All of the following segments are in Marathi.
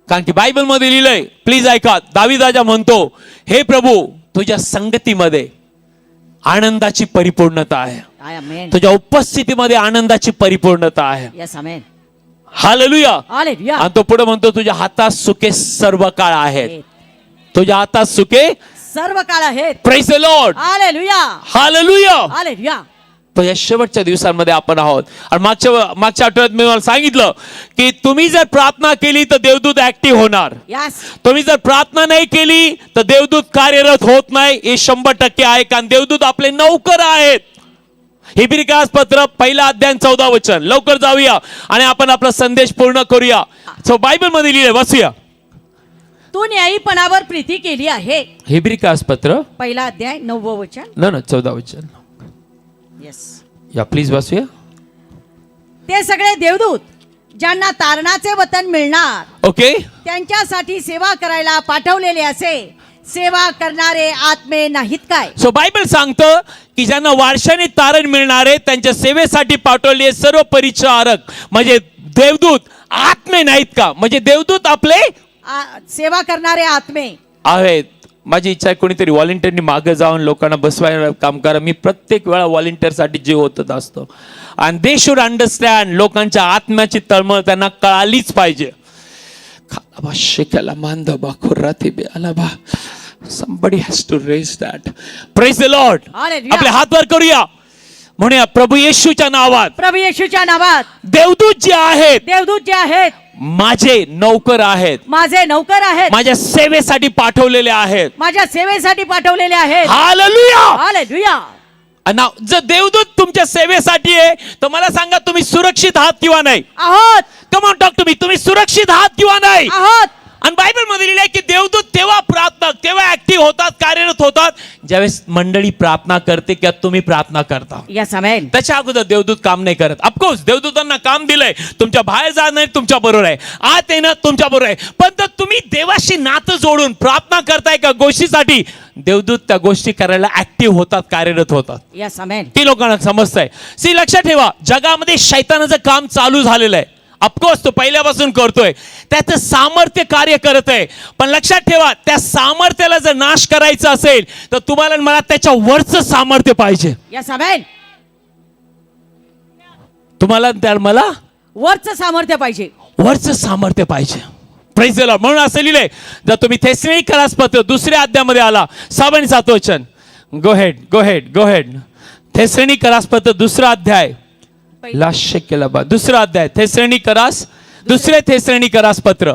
कारण की बायबल मध्ये लिहिलंय, प्लीज ऐका, दावीद राजा म्हणतो, हे प्रभू तुझ्या संगतीमध्ये आनंदाची परिपूर्णता आहे, आमेन. तुझ्या उपस्थितीमध्ये आनंदाची परिपूर्णता आहे. Yes amen. हालेलुया. हालेलुया. आणि तो पुढे म्हणतो, तुझ्या हातात सुखे सर्व काळ आहेत, तुझ्या हातात सुखे सर्व काळ आहेत. Praise the lord. Hallelujah. Hallelujah. Hallelujah. तो या शेवटच्या दिवसांमध्ये आपण आहोत. आणि मागच्या आठवड्यात मी मला सांगितलं की तुम्ही जर प्रार्थना केली तर देवदूत ऍक्टिव्ह होणार. यस. तुम्ही जर प्रार्थना नाही केली तर देवदूत कार्यरत होत नाही. हे 100% आहे, कारण देवदूत आपले नौकर आहेत. हिब्री पत्र 1 अध्याय 14 वचन. लवकर जाऊया आणि आपण आपला संदेश पूर्ण करूया. सो बायबल मध्ये लिहिले, वाचूया. तू न्यायीपणावर प्रीती केली आहे. हिब्री पत्र 1 अध्याय 9 वचन. ना 14 वचन. यस. या प्लीज वाचूया. ते सगळे देवदूत ज्यांना तारणाचे वतन मिळणार, ओके. त्यांच्यासाठी सेवा करायला पाठवलेले असे सेवा करणारे आत्मे नाहीत काय? सो बायबल सांगतं की ज्यांना वारशाने तारण मिळणार आहे त्यांच्या सेवेसाठी पाठवले सर्व परिचारक म्हणजे देवदूत आत्मे नाहीत का? म्हणजे देवदूत आपले सेवा करणारे आत्मे आहेत. माझी इच्छा आहे कोणीतरी व्हॉलेंटिअरनी मागे जाऊन लोकांना बसवायला काम करा. मी प्रत्येक वेळा व्हॉलेंटिअरसाठी जीव होत असतो. आणि दे शुड अंडरस्टँड, लोकांच्या आत्म्याची तळमळ त्यांना कळालीच पाहिजे. Somebody has to raise that. Praise the Lord. Hallelujah. आपले हात वर करूया. म्हणूया प्रभू येशूच्या नावात. प्रभू येशूच्या नावात. देवदूत जे आहेत, देवदूत जे आहेत माझे नौकर आहेत, माझे नौकर आहेत, माझ्या सेवेसाठी पाठवलेले आहेत, माझ्या सेवेसाठी पाठवलेले आहेत. हालेलुया. हालेलुया. जर देवदूत तुमच्या सेवेसाठी आहे तर मला सांगा, तुम्ही सुरक्षित आहात किंवा नाही? आहोत. Come on talk to me. तुम्ही सुरक्षित आहात किंवा नाही? आहोत. आणि बायबल मध्ये लिहिलंय की देवदूत तेव्हा प्रार्थना, तेव्हा ऍक्टिव्ह होतात, कार्यरत होतात ज्यावेळेस मंडळी प्रार्थना करते किंवा तुम्ही प्रार्थना करता. Yes amen. त्याच्या अगोदर देवदूत काम नाही करत. ऑफकोर्स देवदूतांना काम दिलंय, तुमच्या बाहेर जाणं नाही तुमच्या बरोबर आहे, आत येणं तुमच्या बरोबर आहे. पण जर तुम्ही देवाशी नातं जोडून प्रार्थना करताय का गोष्टीसाठी, देवदूत त्या गोष्टी करायला ऍक्टिव्ह होतात, कार्यरत होतात. Yes amen. ती लोकांना समजतंय. सी लक्षात ठेवा, जगामध्ये शैतानाचं काम चालू झालेलं आहे. ऑफकोर्स तो पहिल्यापासून करतोय, त्याचं सामर्थ्य कार्य करत आहे. पण लक्षात ठेवा, त्या सामर्थ्याला जर नाश करायचं असेल तर तुम्हाला मला त्याच्या वरचं सामर्थ्य पाहिजे. Yes amen. तुम्हाला त्या मला वरचं सामर्थ्य पाहिजे. वरचं सामर्थ्य पाहिजे. Praise the Lord. म्हणून असं लिहिलंय, जर तुम्ही थेसलोनिकरास पत्र 2 अध्यायामध्ये आला 6 आणि 7 वचन. गो हेड. थेसलोनिकरास पत्र 2 अध्याय 2 अध्याय. थेसलोनिकरास, 2 थेसलोनिकरास पत्र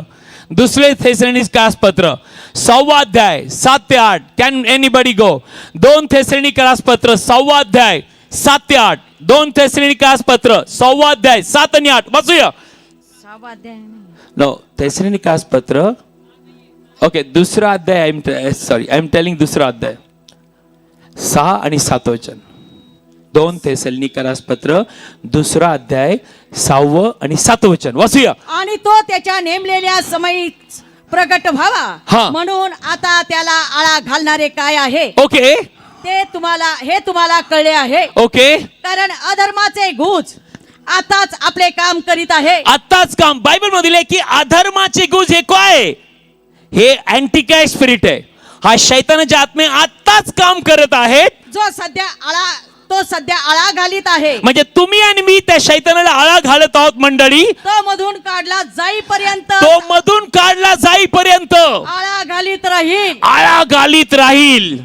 2 थेसलोनिकरास पत्र 6 अध्याय 7 ते 8. कॅन एनीबडी गो? 2 थेसलोनिकरास पत्र 6 अध्याय 7 ते 8. 2 थेसलोनिकरास पत्र 6 अध्याय 7 आणि 8 वाचूया. 6 अध्याय नो, थेसलोनिकरास पत्र, ओके, 2 अध्याय. आय एम टेलिंग 2 अध्याय 6 आणि 7 वचन. 2 थेसलोनिकरास पत्र 2 अध्याय 6 आणि 7 वचन वाचूया. आणि तो त्याच्या नेमलेल्या समयी प्रगट हा. व्हावा म्हणून आता त्याला आळा घालणारे काय आहे ओके. ते तुम्हाला कळले आहे. ओके. कारण अधर्माचे गुज आताच आपले काम करीत आहे. आताच काम. बायबल मध्ये की अधर्माचे गुज हे काय? हे अँटिकाय स्पिरिट आहे. हा शैतानाच्या आत्मे आताच काम करत आहेत, तो सध्या आळा घालीत आहे. म्हणजे तुम्ही आणि मी त्या शैतानाला आळा घालत आहोत मंडळी. तो मधून काढला जाईपर्यंत आळा घालीत राहील.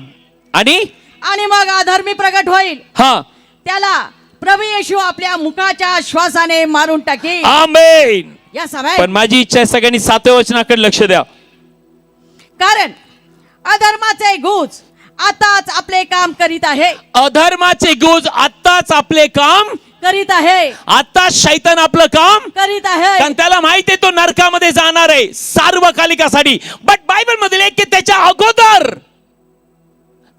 आणि मग अधर्मी प्रगट होईल. हा, त्याला प्रभू येशू आपल्या मुखाच्या श्वासाने मारून टाकेल. आमेन. या समय पण माझी इच्छा आहे सगळ्यांनी 7व्या वचनाकडे लक्ष द्या. कारण अधर्माचे गुज आताच आपले काम करीत आहे. अधर्माचे गुज आताच आपले काम करीत आहे. आता शैतान आपलं काम करीत आहे. कारण त्याला माहिती आहे तो नरकामध्ये जाणार आहे सार्वकालिकासाठी. बट बायबल मध्ये लिहिलंय की त्याच्या अगोदर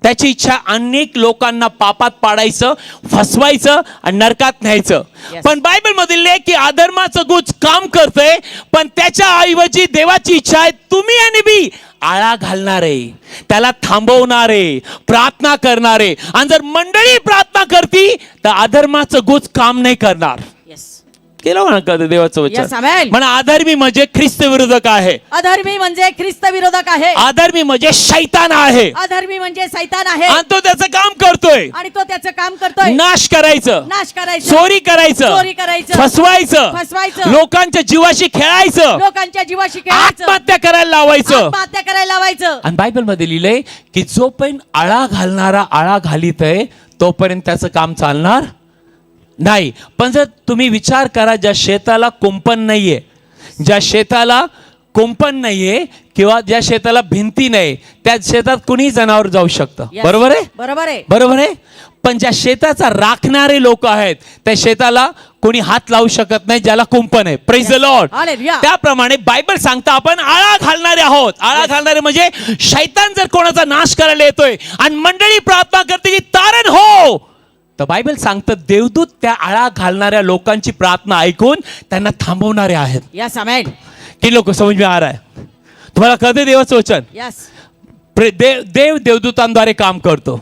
त्याची इच्छा अनेक लोकांना पापात पाडायचं, फसवायचं आणि नरकात न्यायचं. पण बायबल मध्ये लिहिलंय की अधर्माचं गुज काम करतंय, पण त्याच्या ऐवजी देवाची इच्छा आहे तुम्ही आणि मी आळा घालणारे, त्याला थांबवणारे, प्रार्थना करणारे. आणि जर मंडळी प्रार्थना करती तर अधर्माचं गुज काम नाही करणार. केलं म्हणा कधी देवाचं Yes, वचन amen. म्हणा अधर्मी म्हणजे ख्रिस्त विरोधक आहे, अधर्मी म्हणजे ख्रिस्त विरोधक आहे, अधर्मी म्हणजे शैतान आहे अधर्मी म्हणजे सैतान आहे आणि तो त्याचं काम करतोय, आणि तो त्याचं काम करतोय, नाश करायचं, नाश करायचं, चोरी करायचं, चोरी करायचं, फसवायचं, फसवायचं, लोकांच्या जीवाशी खेळायचं, लोकांच्या जीवाशी खेळायचं, आत्महत्या करायला लावायचं. आत्महत्या करायला लावायचं. आणि बायबल मध्ये लिहिलंय की जोपर्यंत आळा घालणारा आळा घालीत आहे तोपर्यंत त्याचं काम चालणार नाही. पण जर तुम्ही विचार करा, ज्या शेताला कुंपण नाहीये, ज्या शेताला कुंपण नाहीये किंवा ज्या शेताला भिंती नाही, त्या शेतात कुणी जनावर जाऊ शकतं. Yes. बरोबर आहे, बरोबर आहे. बरोबर आहे. पण ज्या शेताचा राखणारे लोक आहेत त्या शेताला कोणी हात लावू शकत नाही, ज्याला कुंपण आहे. Praise the Lord. Hallelujah. त्याप्रमाणे बायबल सांगता आपण आळा घालणारे आहोत. आळा घालणारे म्हणजे शैतान जर कोणाचा नाश करायला येतोय आणि मंडळी प्रार्थना करते की तारण हो, तर बायबल सांगतं देवदूत त्या आळा घालणाऱ्या लोकांची प्रार्थना ऐकून त्यांना थांबवणारे आहेत. Yes amen. की लोक समज में आ रहा है तुम्हाला कळते देवाचं वचन. यस. देव देवदूतांद्वारे काम करतो.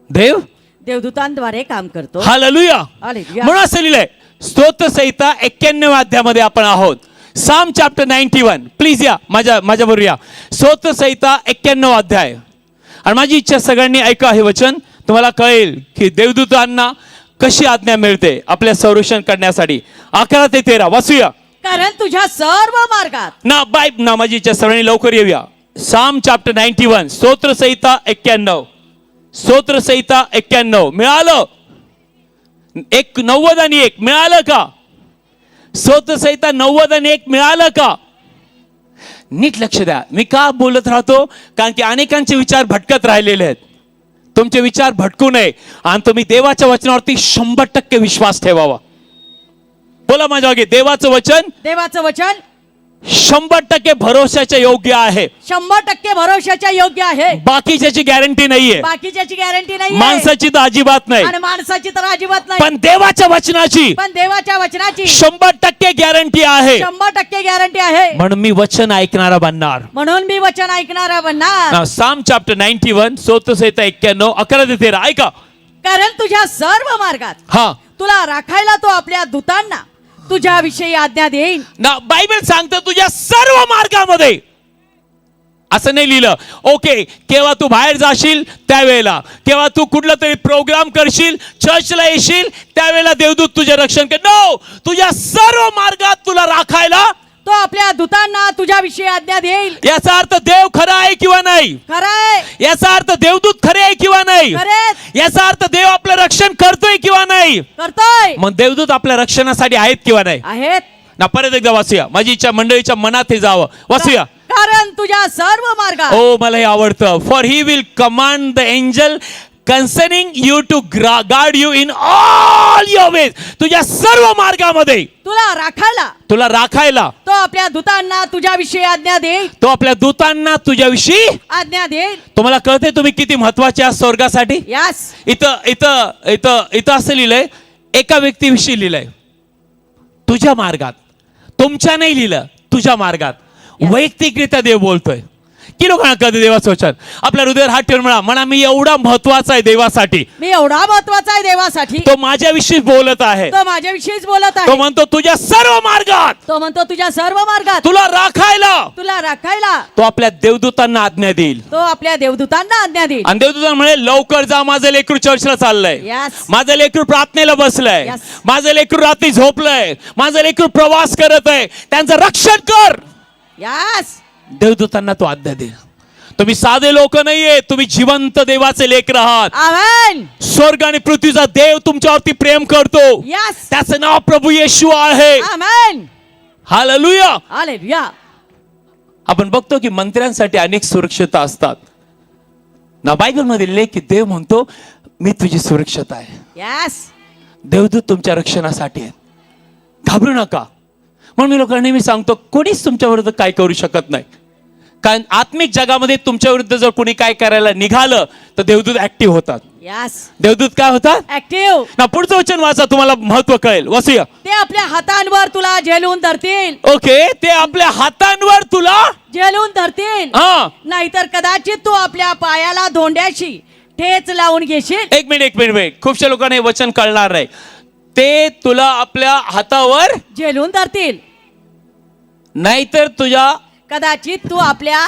देव देवदूतांद्वारे काम करतो. हालेलुया. हालेलुया. म्हणून असं लिहिलंय स्तोत्र संहिता 91 अध्यायामध्ये आपण आहोत. साम चॅप्टर 91. प्लीज या माझ्या बरोबर या. स्तोत्र संहिता 91 अध्याय. आणि माझी इच्छा सगळ्यांनी ऐका हे वचन, तुम्हाला कळेल की देवदूतांना कशी आज्ञा मिळते आपल्या संरक्षण करण्यासाठी. 11 ते 13 वाचूया. कारण तुझ्या सर्व मार्गात ना माझी इच्छा सर्वांनी लवकर येऊया. साम चॅप्टर 91 स्तोत्र संहिता 91. स्तोत्र संहिता 91 मिळालं. 90 आणि 1 मिळालं का? स्तोत्र संहिता 90 आणि 1 मिळालं का? नीट लक्ष द्या. मी का बोलत राहतो, कारण की अनेकांचे विचार भटकत राहिलेले आहेत. तुमचे विचार भटकू नये आणि तुम्ही देवाच्या वचनावरती 100% विश्वास ठेवावा. बोला माझ्या मागे, देवाचं वचन, देवाचं वचन 100% भरोशाच्या योग्य आहे. 100% भरोशाच्या योग्य आहे. बाकीच्याची गॅरंटी नाहीये, बाकीच्याची गॅरंटी नाही, माणसाची तर अजिबात नाही, आणि माणसाची तर अजिबात नाही. पण देवाच्या वचनाची पण देवाच्या वचनाची 100% गॅरंटी आहे. 100% गॅरंटी आहे. म्हणून मी वचन ऐकणारा बनणार. म्हणून मी वचन ऐकणारा बनणार. साम चॅप्टर 91 स्तोत्र संहिता 91 11 ते 13 ऐका. कारण तुझ्या सर्व मार्गात हा तुला राखायला तो आपल्या दूतांना तुझ्याविषयी आज्ञा देईन. ना बायबल सांगतं तुझ्या सर्व मार्गामध्ये. असं नाही लिहिलं ओके केव्हा तू बाहेर जाशील त्यावेळेला, केव्हा तू कुठला तरी प्रोग्राम करशील, चर्चला येशील त्यावेळेला देवदूत तुझे रक्षण कर. नो, तुझ्या सर्व मार्गात तुला राखायला तो आपल्या दूतांना तुझ्याविषयी आज्ञा देईल. याचा अर्थ देव खरा आहे किंवा नाही? खरंय. याचा अर्थ देवदूत खरे आहे किंवा नाही? खरेच. याचा अर्थ देव आपलं रक्षण करतोय किंवा नाही? करतोय. मग देवदूत आपल्या रक्षणासाठी आहेत किंवा नाही? आहेत ना. परत एकदा वाचूया. माझी इच्छा मंडळीच्या मनात हे जावं. वाचूया. कारण तुझ्या सर्व मार्गात. ओ मला हे आवडतं. For he will command the angel concerning you to guard you in all your ways. तुझ्या सर्व मार्गामध्ये तुला राखायला तो आपल्या दूतांना तुझ्याविषयी आज्ञा देईल. तो आपल्या दूतांना तुझ्याविषयी आज्ञा देईल. तुम्हाला कळते तुम्ही किती महत्वाचे आहात स्वर्गासाठी? यस. इथं असं लिहिलंय, एका व्यक्तीविषयी लिहिलंय तुझ्या मार्गात. तुमच्या नाही लिहिलं, तुझ्या मार्गात. वैयक्तिकरित्या देव बोलतोय. की लोकांना कधी देवाचं वचन आपल्या हृदयावर हात ठेवून म्हणा मी एवढा महत्वाचा आहे देवासाठी, मी एवढा महत्वाचा आहे देवासाठी. तो माझ्याविषयी बोलत आहे. तो माझ्याविषयीच बोलत आहे. तो म्हणतो तुझ्या सर्व मार्गात. तो म्हणतो तुझ्या सर्व मार्गात तुला राखायला तो आपल्या देवदूतांना आज्ञा देईल. तो आपल्या देवदूतांना आज्ञा देईल. आणि देवदूतांना म्हणे लवकर जा, माझं लेकरू चर्चला चाललंय, Yes. माझं लेकरू प्रार्थनेला बसलंय, Yes. माझं लेकरू रात्री झोपलंय, माझं लेकरू प्रवास करत आहे, त्यांचं रक्षण कर. यस. देवदूतांना तो आज्ञा दे. तुम्ही साधे लोक नाहीये, तुम्ही जिवंत देवाचे लेकर आहात. आमेन. स्वर्ग आणि पृथ्वीचा देव तुमच्यावरती प्रेम करतो. यस. त्याचं नाव प्रभू येशू आहे. आमेन. हालेलुया. हालेलुया. आपण बघतो की मंत्र्यांसाठी अनेक सुरक्षता असतात ना. बायबल मध्ये लिहिले की देव म्हणतो मी तुझी सुरक्षता आहे. यस. देवदूत तुमच्या रक्षणासाठी आहेत. घाबरू नका. म्हणून मी लोकांना नेहमी सांगतो कोणीच तुमच्या विरुद्ध काय करू शकत नाही. कारण आत्मिक जगामध्ये तुमच्या विरुद्ध जर कोणी काय करायला निघालं तर देवदूत ऍक्टिव्ह होतात. यस. देवदूत काय होतात? ऍक्टिव्ह. ना पुढचं वचन वाचा, तुम्हाला महत्व कळेल. वाचूया. ते आपल्या हातांवर तुला झेलून धरतील. ओके, ते आपल्या हातांवर तुला झेलून धरतील. हा. नाहीतर कदाचित तू आपल्या पायाला धोंड्याशी ठेच लावून घेशील. एक मिनिट. खूपशा लोकांना हे वचन कळणार नाही. ते तुला आपल्या हातावर झेलून धरतील. नाहीतर तुझ्या कदाचित तू आपल्या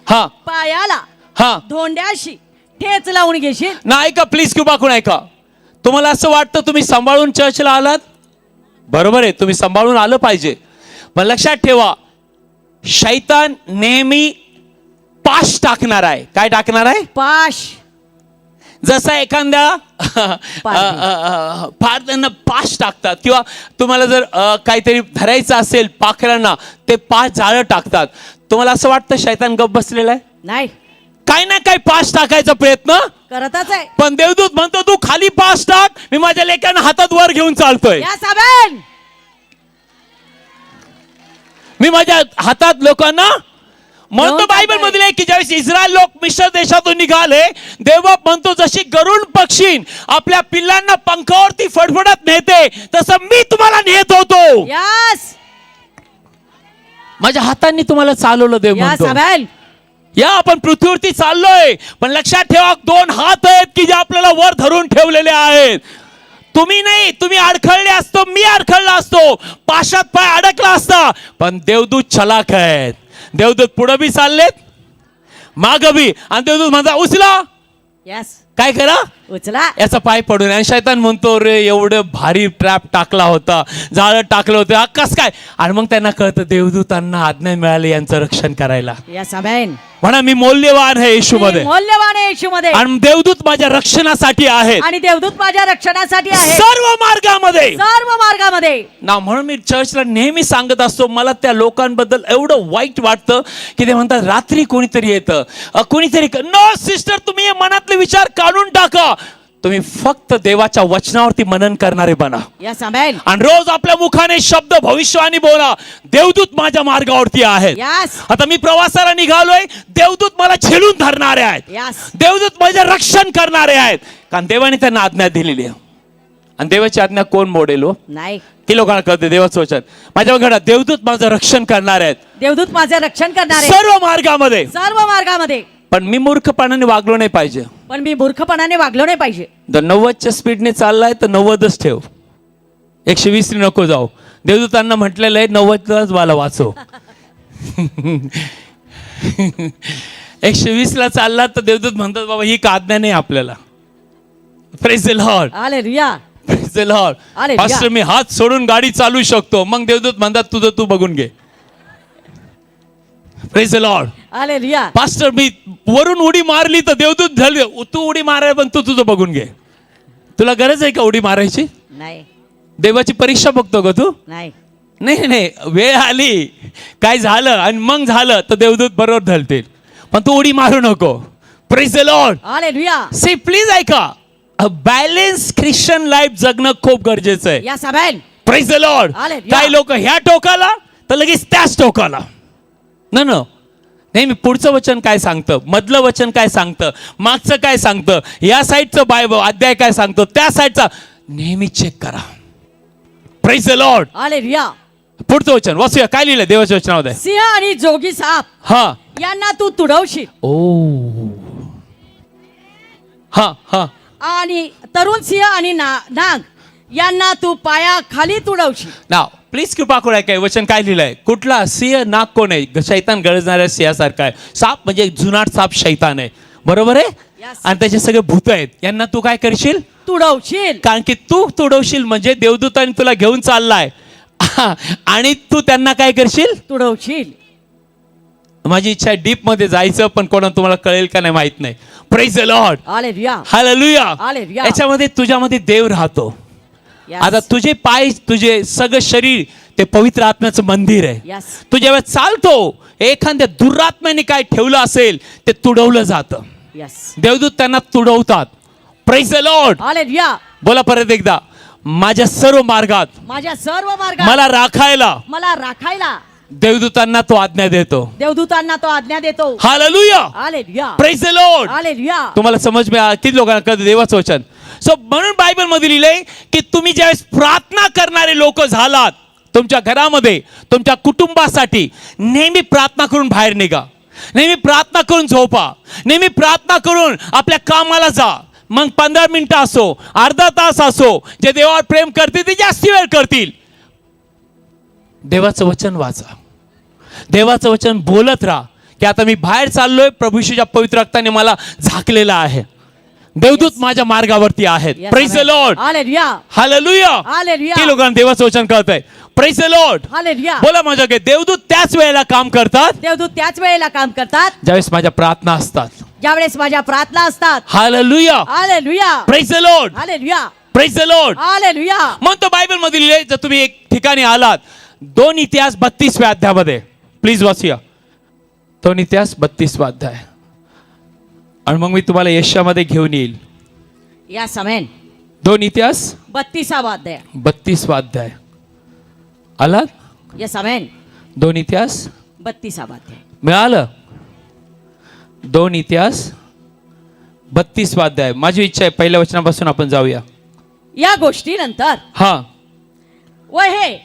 हा पायाला हा धोंड्याशी ठेच लावून घेशील. ना ऐका प्लीज कृपा करून ऐका. तुम्हाला असं वाटतं तुम्ही सांभाळून चर्चला आलात, बरोबर आहे, तुम्ही सांभाळून आलं पाहिजे, पण लक्षात ठेवा शैतान नेहमी पाश टाकणार आहे. काय टाकणार आहे? पाश. जसा एखाद्या फार त्यांना पाश टाकतात, किंवा तुम्हाला जर काहीतरी धरायचं असेल पाखरांना, ते पाश जाळं टाकतात. तुम्हाला असं वाटतं शैतान गप्प बसलेला आहे? नाही, काय ना काय पाश टाकायचा प्रयत्न करतच आहे. पण देवदूत म्हणतो तू खाली पाश टाक, मी माझ्या लेकांना हातात वर घेऊन चालतोय. या साबेन, मी माझ्या हातात लोकांना म्हणतो. बायबल मध्ये आहे की ज्यावेळेस इस्रायल लोक मिश्र देशातून निघाले, देव म्हणतो जशी गरुड पक्षी आपल्या पिल्लांना पंखावरती फडफडत नेते, तसं मी तुम्हाला नेत होतो. यस, माझ्या हातांनी तुम्हाला चालवलं देव या म्हणतो. साबेन, या आपण पृथ्वीवरती चाललोय, पण लक्षात ठेवा 2 हात आहेत की जे आपल्याला वर धरून ठेवलेले आहेत. तुम्ही नाही, तुम्ही अडखळले असतो, मी अडखळला असतो, पाशात पाय अडकला असता, पण देवदूत चलाक आहेत. देवदूत पुढे बी चाललेत, माग बी, आणि देवदूत म्हणता उचला. यस, काय करा? उचला. याचा पाय पडून. आणि शैतान म्हणतो रे एवढं भारी ट्रॅप टाकला होता, जाळं टाकलं होतं, कस काय? आणि मग त्यांना कळतं देवदूतांना आज्ञा मिळाली यांचं रक्षण करायला. या साबेन, म्हणा मी मौल्यवान आहे येशूमध्ये, मौल्यवान आहे येशूमध्ये, आणि देवदूत माझ्या रक्षणासाठी आहेत, आणि देवदूत माझ्या रक्षणासाठी आहे सर्व मार्गामध्ये. सर्व मार्गामध्ये. ना म्हणून मी चर्चला नेहमी सांगत असतो, मला त्या लोकांबद्दल एवढं वाईट वाटतं की ते म्हणतात रात्री कोणीतरी येतं, कोणीतरी. नो सिस्टर, तुम्ही हे मनातले विचार काढून टाका. तुम्ही फक्त देवाच्या वचनावरती मनन करणारे बना, या साबेन, आणि रोज आपल्या मुखाने शब्द भविष्यवाणी बोला, देवदूत माझ्या मार्गावरती आहेत. यस, आता मी प्रवासाला निघालोय, देवदूत मला झेलून धरणारे आहेत, यस, देवदूत माझे रक्षण करणारे आहेत, कारण देवाने त्यांना आज्ञा दिलेली आहे. आणि देवाची आज्ञा कोण मोडेल हो? नाही. की लोकांना कळते देवाचं वचन माझ्या घरात देवदूत माझं रक्षण करणार आहेत, देवदूत माझे रक्षण करणारे सर्व मार्गामध्ये. सर्व मार्गामध्ये. पण मी मूर्खपणाने वागलो नाही पाहिजे. पण मी मूर्खपणाने वागलो नाही पाहिजे. जर 90च्या स्पीडने चाललाय तर 90च ठेव, 120 नको जाऊ. देवदूतांना म्हटलेलं आहे 90लाच मला वाचव. 120 ला चालला तर देवदूत म्हणतात बाबा ही आज्ञा नाही आपल्याला. Praise the lord, hallelujah, praise the lord. Hallelujah. Pastor मी हात सोडून गाडी चालू शकतो, मग देवदूत म्हणतात तुझं तू बघून घे. Praise the lord. Hallelujah. Pastor मी वरून उडी मारली तर देवदूत झाले, तू उडी माराय पण तू तुझं बघून घे. तुला गरज आहे का उडी मारायची? नाही, देवाची परीक्षा बघतो का तू? नाही. नाही नाही, वेळ आली काय झालं आणि मग झालं तर देवदूत बरोबर धरतील, पण तू उडी मारू नको. Praise the lord. Hallelujah. See please ऐका, बॅलन्स ख्रिश्चन लाईफ जगणं खूप गरजेचं आहे. या साबेन, प्रेज द लॉर्ड. हालेलुया. काही लोक ह्या टोकाला तर लगेच त्याच टोकाला. नाही, मी पुढचं वचन काय सांगतं, मधलं वचन काय सांगतं, मागचं काय सांगतं, या साईडचं बायबल अध्याय काय सांगतो, त्या साईडचा नेहमी चेक करा. Praise the lord. हालेलुया. पुढचं वचन वाचूया, काय लिहिलं देवाच्या वचनामध्ये? सिंह आणि जोगी साप हा यांना तू तुडवशील. ओ हा हा. आणि तरुण सिंह आणि नाग यांना तू पाया खाली तुडवशील. नाव प्लीज कृपा करू. काय वचन काय लिहिलंय? कुठला सिंह? नाग कोण आहे? शैतान गरजणाऱ्या सिंहासारखा आहे. साप म्हणजे जुनाट साप शैतान आहे, बरोबर आहे. Yes. आणि त्याचे सगळे भूत आहेत, यांना तू काय करशील? तुडवशील. कारण की तू तुडवशील म्हणजे देवदूताने तुला घेऊन चाललाय आणि तू त्यांना काय करशील? तुडवशील. माझी इच्छा आहे डीप मध्ये जायचं, पण कोणा तुम्हाला कळेल का नाही माहित नाही. Praise the lord. Hallelujah. Hallelujah. Hallelujah. याच्यामध्ये तुझ्यामध्ये देव राहतो. Yes. आता तुझे पाय, तुझे सगळं शरीर ते पवित्र आत्म्याचं मंदिर आहे. Yes. तू जेव्हा चालतो एखाद्या दुरात्म्याने काय ठेवलं असेल ते तुडवलं जातं. Yes. देवदूत त्यांना तुडवतात. Praise the lord. हालेलुया. बोला परत एकदा, माझ्या सर्व मार्गात माझ्या सर्व मार्गात मला राखायला मला राखायला देवदूतांना तो आज्ञा देतो. देवदूतांना तो आज्ञा देतो. Hallelujah. Hallelujah. Praise the lord. Hallelujah. तुम्हाला समज में किती लोकांना कळतं देवाचं वचन. सो म्हणून बायबल मध्ये लिहिलंय की तुम्ही ज्यावेळेस प्रार्थना करणारे लोक झालात, तुमच्या घरामध्ये तुमच्या कुटुंबासाठी नेहमी प्रार्थना करून बाहेर निघा, नेहमी प्रार्थना करून झोपा, नेहमी प्रार्थना करून आपल्या कामाला जा. मग 15 मिनिटं असो, अर्धा तास असो, जे देवावर प्रेम करतील ते जास्ती वेळ करतील. देवाचं वचन वाचा, देवाचं वचन बोलत राहा की आता मी बाहेर चाललोय, प्रभू येशूच्या पवित्र रक्ताने मला झाकलेलं आहे, देवदूत माझ्या मार्गावरती आहेत. Yes, praise the amen. Lord, hallelujah. Hallelujah. Hallelujah. किती लोकांना देवाचं वचन कळतंय? Praise the lord. हालेलुया. बोला माझ्या की देवदूत त्याच वेळेला काम करतात देवदूत त्याच वेळेला काम करतात ज्यावेळेस माझ्या प्रार्थना असतात. ज्यावेळेस माझ्या प्रार्थना असतात. Hallelujah. Hallelujah. Praise the lord. Hallelujah. Praise the lord. Hallelujah. म्हणतो बायबल मध्ये लिहिले, जर तुम्ही एक ठिकाणी आलात 2 इतिहास 32व्या अध्यायामध्ये, प्लीज वाचूया 2 इतिहास 32वा अध्याय. आणि मग मी तुम्हाला यशामध्ये घेऊन येईल. या समेन 2 इतिहास 32वा अध्याय. 32वा अध्याय आलात? या समेन 2 इतिहास 32वा अध्याय. मिळालं? 2 इतिहास 32वा अध्याय. माझी इच्छा आहे पहिल्या वचनापासून आपण जाऊया. या गोष्टीनंतर हा व हे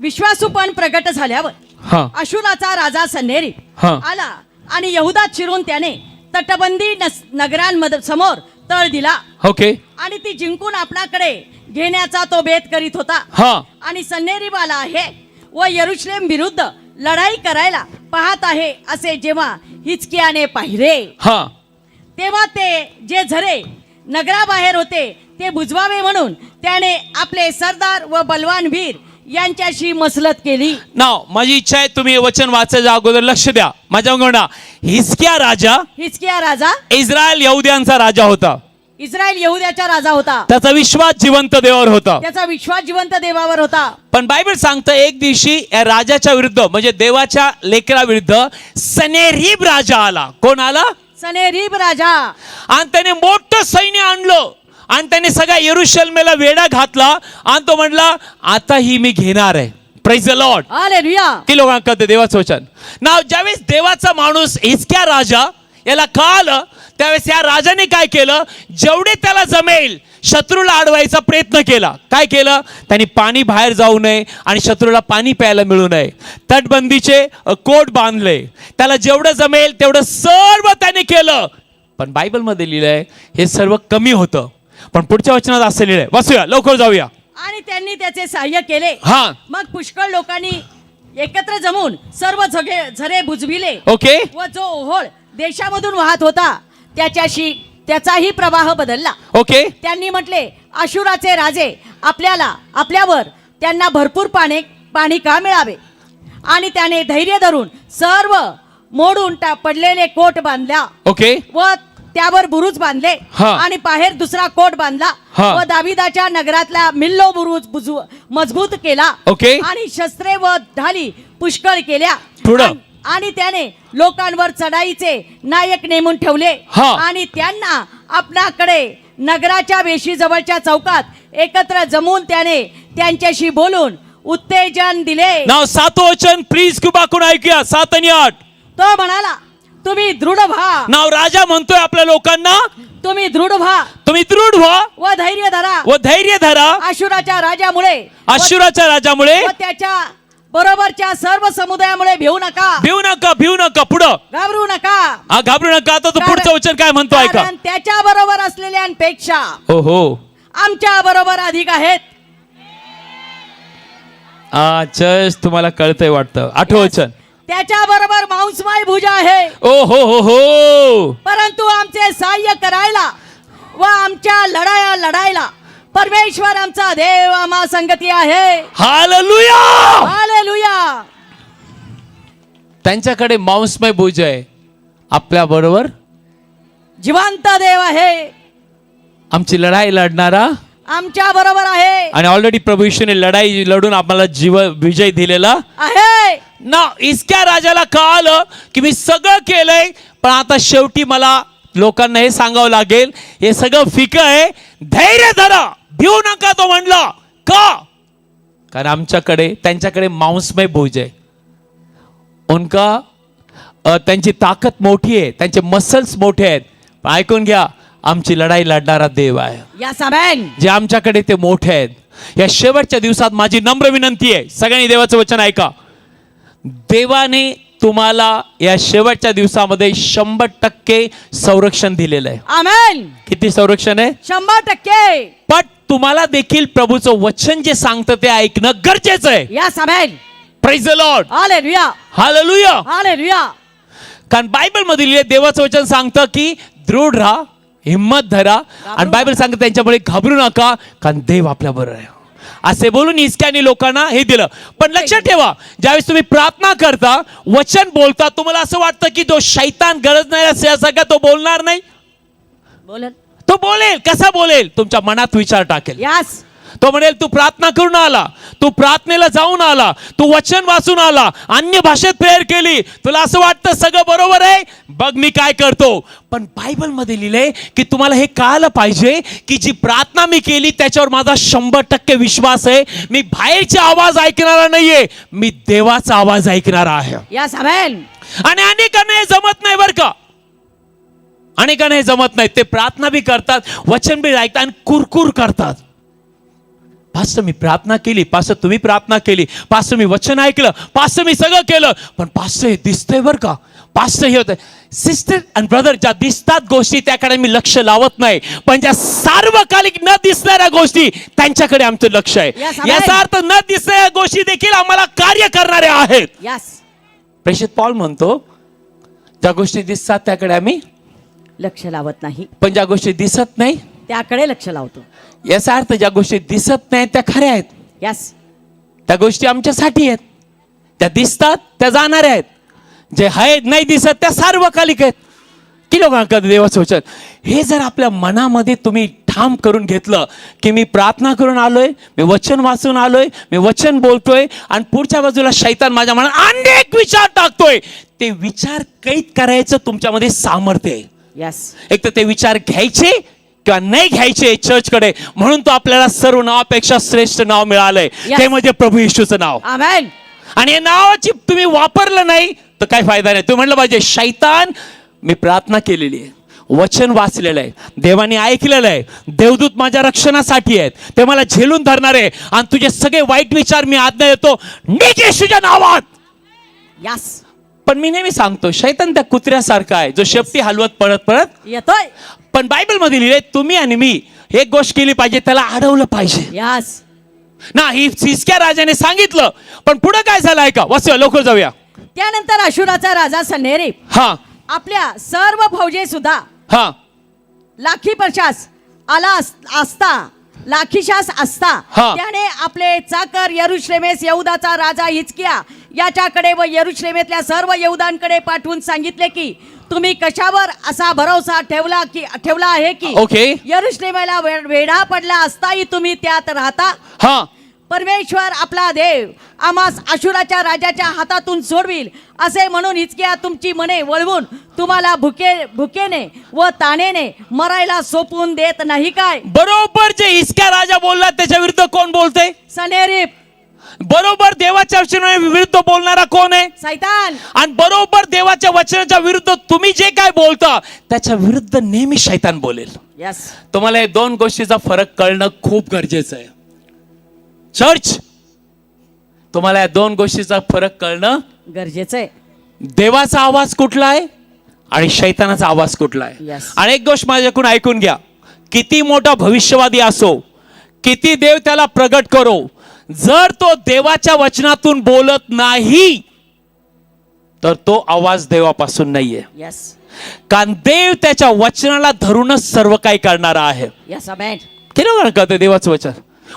विश्वासूपण प्रगट झाल्यावर हा अशुराचा राजा सन्हेरीब हा. आला आणि यहुदात शिरून त्याने तटबंदी नगरांमध्ये समोर तळ दिला ओके. आणि ती जिंकून आपणाकडे घेण्याचा तो बेत करीत होता. हा आणि सन्हेरीब आला आहे व यरुशलेम विरुद्ध लढाई करायला पाहत आहे असे जेव्हा हिजकियाने पाहिले, हा तेव्हा ते जे झरे नगराबाहेर होते ते बुजवावे म्हणून त्याने आपले सरदार व बलवान वीर यांच्याशी मसलत केली. नाव माझी इच्छा आहे तुम्ही हे वचन वाचायच्या अगोदर लक्ष द्या. माझ्या अंगणा हिजकिया राजा हिजकिया राजा इस्रायल यहुद्यांचा राजा होता. इस्रायल यहुद्याचा राजा होता. त्याचा विश्वास जिवंत देवावर होता. त्याचा विश्वास जिवंत देवावर होता. पण बायबल सांगतं एक दिवशी या राजाच्या विरुद्ध म्हणजे देवाच्या लेकराविरुद्ध सनेरीब राजा आला. कोण आला? सनेरीब राजा. आणि त्याने मोठं सैन्य आणलं आणि त्याने सगळ्या यरुशलेमेला वेढा घातला आणि तो म्हणला आता ही मी घेणार आहे. Praise the lord. हालेलुया. की लोकांना कळतं देवाचं वचन. नाव ज्यावेळेस देवाचा माणूस हिजकिया राजा याला कळालं त्यावेळेस या राजाने काय केलं, जेवढे त्याला जमेल शत्रूला अडवायचा प्रयत्न केला. काय केलं त्यांनी? पाणी बाहेर जाऊ नये आणि शत्रूला पाणी प्यायला मिळू नये, तटबंदीचे कोट बांधले, त्याला जेवढं जमेल तेवढं सर्व त्याने केलं. पण बायबलमध्ये लिहिलंय हे सर्व कमी होतं. पण पुढच्या वचनात असं लिहिलंय, वाचूया लवकर जाऊया. आणि त्यांनी त्याचे सहाय्य केले. हा मग पुष्कळ लोकांनी एकत्र जमून सर्व झरे बुजविले. ओके. व जो ओहोळ देशामधून वाहत होता त्याचाही प्रवाह बदलला. ओके. त्यांनी म्हटले अशुराचे राजे आपल्यावर त्यांना भरपूर पाणी का मिळावे. आणि त्याने धैर्य धरून सर्व मोडून पडलेले कोट बांधला. ओके. व त्यावर बुरुज बांधले. हा. आणि बाहेर दुसरा कोट बांधला. हा. व दाविदाच्या नगरातला मिल्लो बुरुज मजबूत केला. ओके. आणि शस्त्रे व ढाली पुष्कळ केल्या. पुढं. आणि त्याने लोकांवर चढाईचे नायक नेमून ठेवले. हा. आणि त्यांना आपणाकडे नगराच्या वेशीजवळच्या चौकात एकत्र जमून त्याने त्यांच्याशी बोलून उत्तेजन दिले. नाव 7वं वचन प्लीज कृपा करून ऐकूया. 7 आणि 8. तो म्हणाला तुम्ही दृढ व्हा. नाव राजा म्हणतोय आपल्या लोकांना तुम्ही दृढ व्हा तुम्ही दृढ व्हा व धैर्य धरा. व धैर्य धरा. अशुराच्या राजामुळे अशुराच्या राजामुळे व त्याच्या बरोबरच्या सर्व समुदायामुळे भिवू नका. भिवू नका, भिवू नका. पुढं घाबरू नका. हा घाबरू नका. आता तो पुढचं वचन काय म्हणतो ऐका. कारण त्याच्या बरोबर असलेल्यांपेक्षा हो हो आमच्या बरोबर अधिक आहेत. चर्च तुम्हाला कळतंय वाटतं. 8वं वचन. त्याच्या बरोबर मांसमय भुजा आहे. ओ हो हो हो. परंतु आमचे सहाय्य करायला व आमच्या लढायला परमेश्वर आमचा देव आम्हा संगती आहे. हालेलुया. हालेलुया. त्यांच्याकडे मांसमय भुज आहे, आपल्या बरोबर जिवंत देव आहे. आमची लढाई लढणारा आमच्या बरोबर आहे. आणि ऑलरेडी प्रभू येशूने लढाई लढून आम्हाला विजय दिलेला आहे. ना. इतक्या राजाला कळालं की मी सगळं केलंय पण आता शेवटी मला लोकांना हे सांगावं लागेल हे सगळं फिकं आहे. धैर्य धरा, भिवू नका. तो म्हणला का? कारण आमच्याकडे त्यांच्याकडे मांसमय भोज आहे. उनका त्यांची ताकद मोठी आहे, त्यांचे मसल्स मोठे आहेत. पण ऐकून घ्या, आमची लढाई लढणारा देव आहे. या समेन. जे आमच्याकडे ते मोठे आहेत. या शेवटच्या दिवसात माझी नम्र विनंती आहे, सगळ्यांनी देवाचं वचन ऐका. देवाने तुम्हाला या शेवटच्या दिवसामध्ये 100% संरक्षण दिलेलं आहे. आमेन. किती संरक्षण आहे? 100%. पण तुम्हाला देखील प्रभूचं वचन जे सांगतं ते ऐकणं गरजेचं आहे. Yes amen. Praise the lord. Hallelujah. Hallelujah. Hallelujah. कारण बायबल मधील देवाचं वचन सांगतं की दृढ राहा, हिम्मत धरा, आणि बायबल सांगतं त्यांच्यामुळे घाबरू नका कारण देव आपल्या बरोबर आहे. असे बोलून हिजकियाने लोकांना हे दिलं. पण लक्षात ठेवा, ज्यावेळेस तुम्ही प्रार्थना करता, वचन बोलता, तुम्हाला असं वाटतं की तो शैतान गरज नाही असं तो बोलणार नाही. बोलन. तो बोलेल. कसा बोलेल? तुमच्या मनात विचार टाकेल. यस. तो म्हणेल तू प्रार्थना करून आला, तू प्रार्थनेला जाऊन आला, तू वचन वाचून आला, अन्य भाषेत प्रेयर केली, तुला असं वाटतं सगळं बरोबर आहे, बघ मी काय करतो. पण बायबल मध्ये लिहिलंय की तुम्हाला हे कळालं पाहिजे की जी प्रार्थना मी केली त्याच्यावर माझा 100% विश्वास आहे. मी बाहेरचे आवाज ऐकणारा नाहीये, मी देवाचा आवाज ऐकणारा आहे. Yes amen. आणि अनेकांना हे जमत नाही बरं का. अनेकांना हे जमत नाही. ते प्रार्थना बी करतात, वचन बी ऐकतात आणि कुरकुर करतात. पास्टर मी प्रार्थना केली, पास्टर तुम्ही प्रार्थना केली, पास्टर मी वचन ऐकलं, पास्टर मी सगळं केलं, पण पास्टर हे दिसतंय बरं का, पास्टर हे होतंय. सिस्टर अँड ब्रदर, ज्या दिसतात गोष्टी त्याकडे मी लक्ष लावत नाही, पण ज्या सार्वकालिक न दिसणाऱ्या गोष्टी त्यांच्याकडे आमचं लक्ष आहे. याचा अर्थ न दिसणाऱ्या गोष्टी देखील आम्हाला कार्य करणाऱ्या आहेत. यस. प्रेषित पौल म्हणतो ज्या गोष्टी दिसतात त्याकडे आम्ही लक्ष लावत नाही, पण ज्या गोष्टी दिसत नाही त्याकडे लक्ष लावतो. याचा अर्थ ज्या गोष्टी दिसत नाहीत त्या खऱ्या आहेत. यस. त्या गोष्टी आमच्यासाठी आहेत. त्या दिसतात त्या जाणाऱ्या आहेत. जे आहेत नाही दिसत त्या सार्वकालिक आहेत. की लोकांना देवाचं वचन हे जर आपल्या मनामध्ये तुम्ही ठाम करून घेतलं की मी प्रार्थना करून आलोय, मी वचन वाचून आलोय, मी वचन बोलतोय, आणि पुढच्या बाजूला शैतान माझ्या मनात अनेक विचार टाकतोय, ते विचार कैद करायचं तुमच्यामध्ये सामर्थ्य आहे. यस. एक तर ते विचार घ्यायचे किंवा नाही घ्यायचे चर्चकडे, म्हणून तो आपल्याला सर्व नावापेक्षा श्रेष्ठ नाव मिळालंय. ते म्हणजे प्रभू येशूचं नाव. आमेन. आणि या नावाची तुम्ही वापरलं नाही तर काय फायदा नाही. तुम्ही म्हणलं पाहिजे शैतान मी प्रार्थना केलेली आहे, वचन वाचलेलं आहे, देवाने ऐकलेलं आहे, देवदूत माझ्या रक्षणासाठी आहेत, ते मला झेलून धरणार आहे, आणि तुझे सगळे वाईट विचार मी आज्ञा देतो निघ येशूच्या नावात. यस. पण मी नेहमी सांगतो शैतान त्या कुत्र्यासारखा आहे जो शेपटी हलवत पळत पळत येतोय. पण बायबल मध्ये लिहिले तुम्ही आणि मी एक गोष्ट केली पाहिजे, त्याला अडवलं पाहिजे. यस. ना ही हिजकिया राजाने सांगितलं, पण पुढे काय झालं ऐका, वाचूया लवकर जाऊया. त्यानंतर अशुराचा राजा सन्हेरीब हा आपल्या सर्व फौजे सुद्धा हा लाखी पश्चास आला असता लाखीशास असता हा. त्याने आपले चाकर यरुश्लेमेस यहूदाचा राजा हिजकिया याच्याकडे व यरुश्लेमेतल्या सर्व यहूदांकडे पाठवून सांगितले की तुम्ही कशावर असा भरोसा ठेवला आहे की ओके. यरुश्लेमेला वेढा पडला असताही तुम्ही त्यात राहता. हा परमेश्वर आपला देव आम्हास अशुराच्या राजाच्या हातातून सोडविल असे म्हणून हिजकिया तुमची मने वळवून तुम्हाला भुकेने व ताणेने मरायला सोपून देत नाही काय. बरोबर जे हिजकिया राजा बोलला त्याच्या विरुद्ध कोण बोलतंय? सन्हेरीब. बरोबर देवाच्या वचनाच्या विरुद्ध बोलणारा कोण आहे? सैतान. आणि बरोबर देवाच्या वचनाच्या विरुद्ध तुम्ही जे काय बोलता त्याच्या विरुद्ध नेहमी शैतान बोलेल. यस. तुम्हाला या दोन गोष्टीचा फरक कळणं खूप गरजेचं आहे. चर्च, तुम्हाला या दोन गोष्टीचा फरक कळणं गरजेचं आहे. देवाचा आवाज कुठला आहे आणि शैतानाचा आवाज कुठला आहे. Yes. आणि एक गोष्ट माझ्याकडून ऐकून घ्या, किती मोठा भविष्यवादी असो, किती देव त्याला प्रगट करो, जर तो देवाच्या वचनातून बोलत नाही तर तो आवाज देवापासून नाहीये. यस. कारण देव त्याच्या वचनाला धरूनच सर्व काही करणारा आहे. Yes amen. केलं करते देवाचं वचन.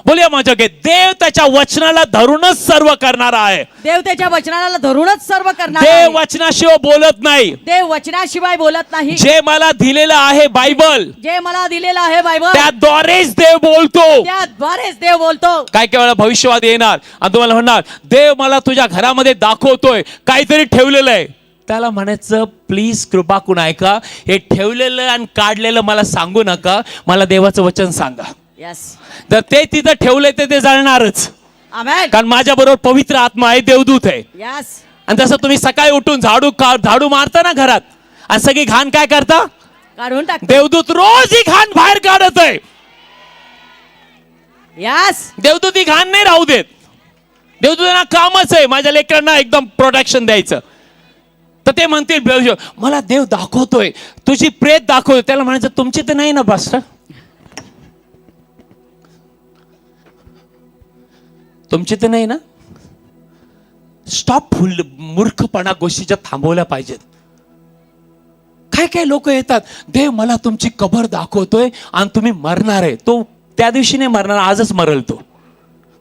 बोलूया माझ्या देव त्याच्या वचनाला धरूनच सर्व करणारा आहे. देव त्याच्या वचनाला धरूनच सर्व करणार देव आहे. वचनाशिवाय बोलत नाही. देव वचनाशिवाय बोलत नाही. जे मला दिलेलं आहे बायबल, जे मला दिलेलं आहे बायबल त्याद्वारेच देव बोलतो. त्याद्वारेच देव बोलतो. काय काय वेळा भविष्यवादी येणार आणि तुम्हाला म्हणणार देव मला तुझ्या घरामध्ये दाखवतोय काहीतरी ठेवलेलं आहे. त्याला म्हणायचं प्लीज कृपा करून ऐका, हे ठेवलेलं आणि काढलेलं मला सांगू नका, मला देवाचं वचन सांगा. यस. जर ते तिथं ठेवलंय तर ते जाणणारच, आमेन. कारण माझ्या बरोबर पवित्र आत्मा आहे, देवदूत आहे. यस. आणि जसं तुम्ही सकाळी उठून झाडू मारता ना घरात आणि सगळी घाण काय करता? काढून टाक. देवदूत रोज ही घाण बाहेर काढत आहे. यस. देवदूत ही घाण नाही राहू देत. देवदूतांना कामच आहे माझ्या लेकरांना एकदम प्रोटेक्शन द्यायचं. तर ते म्हणतील मला देव दाखवतोय, तुझी प्रेत दाखवतोय. त्याला म्हणायचं तुमची तर नाही ना पास्टर, तुमची तर नाही ना. स्टॉप मूर्खपणा गोष्टीच्या थांबवल्या पाहिजेत. काय काय लोक येतात, देव मला तुमची कबर दाखवतोय आणि तुम्ही मरणार आहे. तो त्या दिवशी नाही मरणार, आजच मरल तो.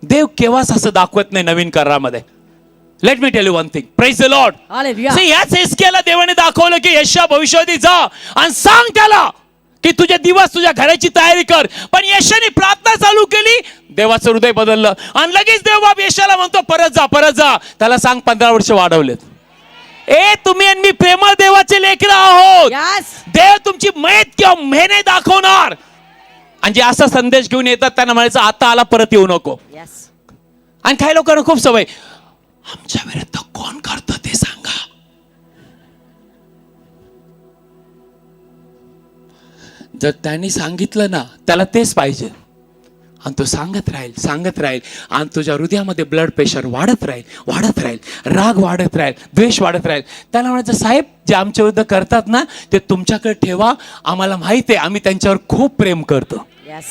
देव केव्हाच असं दाखवत नाही नवीन करारामध्ये. Let me tell you one thing, praise the lord. Hallelujah. याच हिजकियाला देवाने दाखवलं की यशाया भविष्यवाणी जा आणि सांग त्याला की तुझे दिवस तुझ्या घराची तयारी कर. पण यशाने प्रार्थना चालू केली, देवाचं हृदय बदललं आणि लगेच देव बाप यशाला म्हणतो परत जा परत जा. त्याला सांग 15 वर्ष वाढवलेत. तुम्ही आणि मी प्रेमळ देवाचे लेकरं आहोत. Yes. देव तुमची मयत किंवा मेहनत दाखवणार. आणि जे असा संदेश घेऊन येतात त्यांना म्हणायचं आता आला परत येऊ नको. Yes. आणि काही लोकांना खूप सवय, आमच्या विरुद्ध कोण करतं ते सांगा. जर त्यांनी सांगितलं ना त्याला तेच पाहिजे आणि तो सांगत राहील आणि तुझ्या हृदयामध्ये ब्लड प्रेशर वाढत राहील, राग वाढत राहील, द्वेष वाढत राहील. त्याला म्हणायचं साहेब जे आमच्या विरुद्ध करतात ना ते तुमच्याकडे ठेवा, आम्हाला माहिती आहे आम्ही त्यांच्यावर खूप प्रेम करतो. Yes.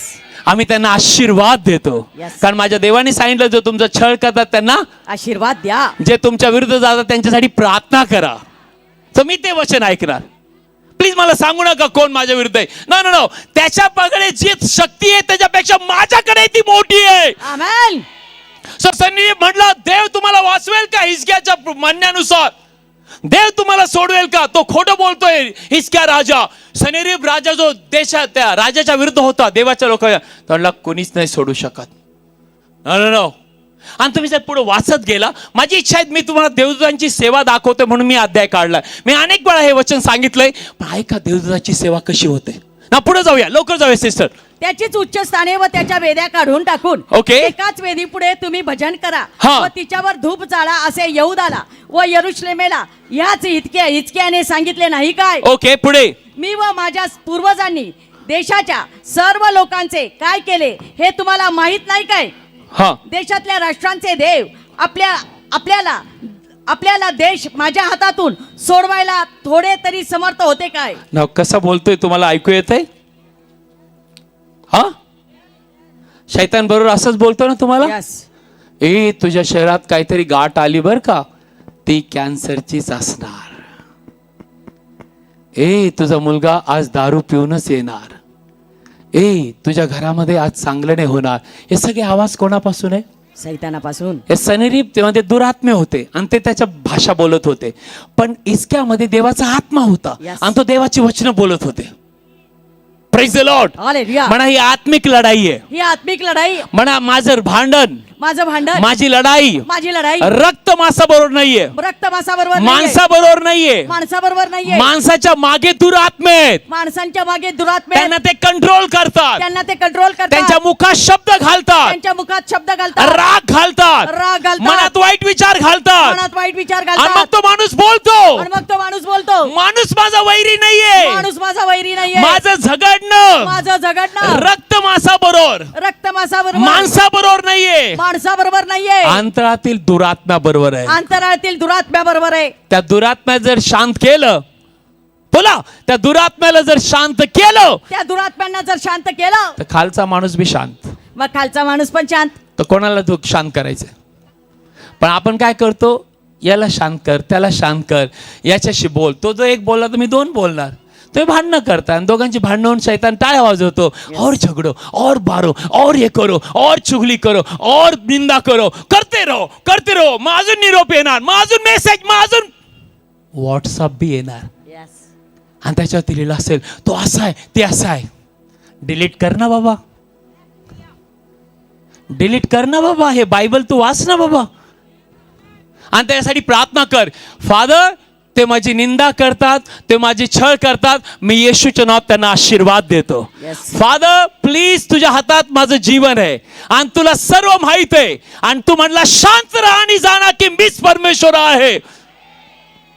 आम्ही त्यांना आशीर्वाद देतो. Yes. कारण माझ्या देवाने सांगितलं जो तुमचा छळ करतात त्यांना आशीर्वाद द्या. जे तुमच्या विरुद्ध जातात त्यांच्यासाठी प्रार्थना करा. तर मी ते वचन ऐकणार. प्लीज मला सांगू नका कोण माझ्या विरुद्ध आहे. नो, त्याच्याकडे जी शक्ती आहे त्याच्यापेक्षा माझ्याकडे ती मोठी आहे. आमेन. सनी म्हटलं देव तुम्हाला वाचवेल का हिजकियाच्या म्हणण्यानुसार? देव तुम्हाला सोडवेल का? तो खोटं बोलतोय हिजकिया राजा. सनेरीब राजा जो देशात त्या राजाच्या विरुद्ध होता, देवाच्या लोकांना त्याला कोणीच नाही सोडू शकत. नो. आणि तुम्ही जर पुढे वाचत गेला, माझी इच्छा आहे मी तुम्हाला देवदूतांची सेवा दाखवते म्हणून मी अध्याय काढलाय. मी अनेक वेळा हे वचन सांगितलंय, पण ऐका देवदूताची सेवा कशी होते ना. पुढे जाऊया, लवकर जाऊया सिस्टर. त्याचीच उच्च स्थाने व त्याच्या वेद्या काढून टाकून Okay. एकाच वेदी पुढे तुम्ही भजन करा हा. व तिच्यावर धूप जाळा असे यहूदाला व यरुशलेमेला ह्याच हिजकियाने सांगितले नाही काय? ओके, पुढे. मी व माझ्या पूर्वजांनी देशाच्या सर्व लोकांचे काय केले हे तुम्हाला माहित नाही काय? हा, देशातल्या राष्ट्रांचे देव आपल्याला देश माझ्या हातातून सोडवायला थोडे तरी समर्थ होते काय? ना कसा बोलतोय तुम्हाला ऐकू येतंय? हा, शैतान बरोबर असंच बोलतो ना तुम्हाला. Yes. तुझ्या शहरात काहीतरी गाठ आली बर का, ती कॅन्सरचीच असणार. तुझा मुलगा आज दारू पिऊनच येणार. तुझ्या घरामध्ये आज चांगलं नाही होणार. हे सगळे आवाज कोणापासून आहे? सैतानापासून. हे सनेरीब तेव्हा दुरात्मे होते आणि ते त्याच्या भाषा बोलत होते. पण हिजकियामध्ये देवाचा आत्मा होता. Yes. आणि तो देवाची वचनं बोलत होते. Praise the lord. हालेलुया. म्हणा ही आत्मिक लढाई आहे. ही आत्मिक लढाई. म्हणा माझं भांडण, माझं भांडण, माझी लढाई माझी लढाई रक्त मांसाबरोबर नाहीये, रक्त मांसाबरोबर माणसाबरोबर नाहीये. माणसाबरोबर नाहीये. माणसाच्या मागे दुरात्मे आहेत. माणसांच्या मागे दुरात्मे. त्यांना ते कंट्रोल करतात. त्यांना ते कंट्रोल करतात. त्यांच्या मुखात शब्द घालतात, त्यांच्या मुखात शब्द घालतात, राग घालतात, राग घालतात, मनात वाईट विचार घालतात. मनात वाईट विचार आणि घालतात. मग तो माणूस बोलतो, आणि मग तो माणूस बोलतो, माणूस माझा वैरी नाहीये, माणूस माझा वैरी नाहीये, माझं झगडणं माझं झगडणं रक्त मांसाबरोबर, रक्त मांसाबरोबर, माणसाबरोबर नाहीये, माणसाबरोबर नाहीये, अंतरातील दुरात्म्या बरोबर आहे. अंतराळातील दुरात्म्या बरोबर आहे. त्या दुरात्म्या जर शांत केलं, बोला, त्या दुरात्म्याला जर शांत केलं, त्या दुरात्म्यांना जर शांत केलं तर खालचा माणूस बी शांत. मग खालचा माणूस पण शांत. तर कोणाला तो शांत करायचं? पण आपण काय करतो, याला शांत कर, त्याला शांत कर, याच्याशी बोल. तो जो एक बोलला तर मी 2 बोलणार. तो भांडणं करता आणि दोघांची भांडणं होऊन शैतान टाळ्या वाजवतो. और झगडो, और बारो, और ये करो, और चुगली करो, और निंदा करो, करते रहो. मग अजून निरोप येणार, मग अजून मेसेज, मग अजून व्हॉट्सअप बी येणार. आणि त्याच्यावरती लिहिलं असेल तो असा आहे, ते असं आहे. डिलीट कर ना बाबा, डिलीट कर ना बाबा. हे बायबल तू वाच ना बाबा. आणि त्याच्यासाठी प्रार्थना कर, फादर ते माझी निंदा करतात, ते माझी छळ करतात, मी येशूच्या नावात त्यांना आशीर्वाद देतो. फादर प्लीज, तुझ्या हातात माझं जीवन आहे आणि तुला सर्व माहित आहे. आणि तू म्हणला शांत राहा आणि जाणा की मीच परमेश्वर आहे.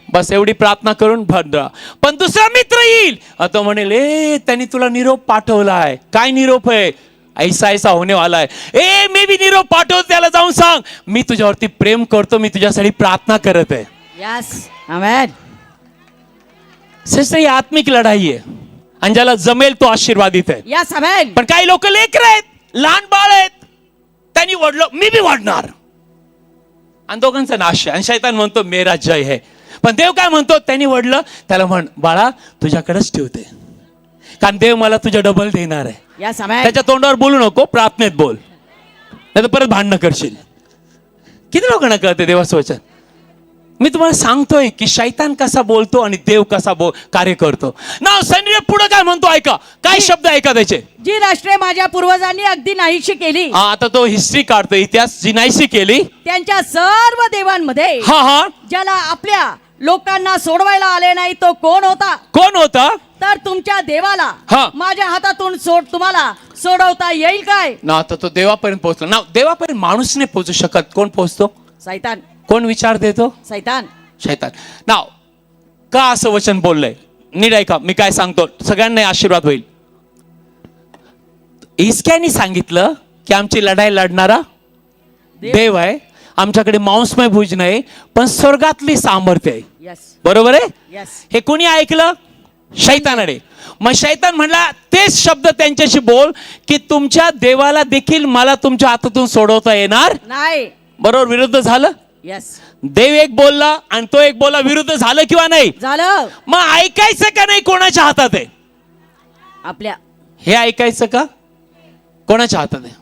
बस एवढी प्रार्थना करून भंडा. पण दुसरा मित्र येईल, आता म्हणेल त्यांनी तुला निरोप पाठवलाय. काय निरोप आहे? ऐसा होणे वाला आहे. मी बी निरोप पाठवतो, त्याला जाऊन सांग मी तुझ्यावरती प्रेम करतो, मी तुझ्यासाठी प्रार्थना करत आहे. यस, आमेन. सिस्टर ही आत्मिक लढाई आहे आणि ज्याला जमेल तो आशीर्वादित आहे. या सभेन पण काही लोक लेकर आहेत, लहान बाळ आहेत, त्यांनी वडलं मी बी वाढणार आणि दोघांचा नाश आहे. आणि शैतान म्हणतो मेरा जय है. पण देव काय म्हणतो, त्यांनी वडलं त्याला म्हण बाळा तुझ्याकडेच ठेवते, कारण देव मला तुझ्या डबल देणार आहे. या सभेन त्याच्या तोंडावर बोलू नको, प्रार्थनेत बोल, नाही तर परत भांडणं करशील. किती लोकांना कळते देवाचं वचन. मी तुम्हाला सांगतोय की शैतान कसा बोलतो आणि देव कसा कार्य करतो ना. सैन्य पुढे काय म्हणतो ऐका, काय शब्द ऐका त्याचे. जी राष्ट्रे माझ्या पूर्वजांनी अगदी नाहीशी केली, हा आता तो हिस्ट्री काढतो, इतिहास जी नाहीशी केली. त्यांच्या सर्व देवांमध्ये हा हा ज्याला आपल्या लोकांना सोडवायला आले नाही तो कोण होता. कोण होता. तर तुमच्या देवाला हा. माझ्या हातातून तुम्हाला सोडवता येईल काय. ना आता तो देवापर्यंत पोहोचलो ना. देवापर्यंत माणूस नाही पोहोचू शकत. कोण पोहोचतो. सैतान. कोण विचार देतो. सैतान. शैतान. नाव का असं वचन बोललंय नीट ऐका, मी काय सांगतो सगळ्यांना आशीर्वाद होईल. इस्क्यानी सांगितलं की आमची लढाई लढणारा देव आहे, आमच्याकडे मांसमय भुज नाही पण स्वर्गातली सामर्थ्य आहे. यस बरोबर आहे. यस. हे कोणी ऐकलं. शैतानाने. मग शैतान म्हणला तेच शब्द त्यांच्याशी बोल की तुमच्या देवाला देखील मला तुमच्या हातातून सोडवता येणार नाही. बरोबर. विरुद्ध झालं. यस. देव एक बोलला आणि तो एक बोलला, विरुद्ध झालं किंवा नाही झालं. मग ऐकायचं का नाही. कोणाच्या हातात आहे आपल्या. हे ऐकायचं का कोणाच्या हातात आहे.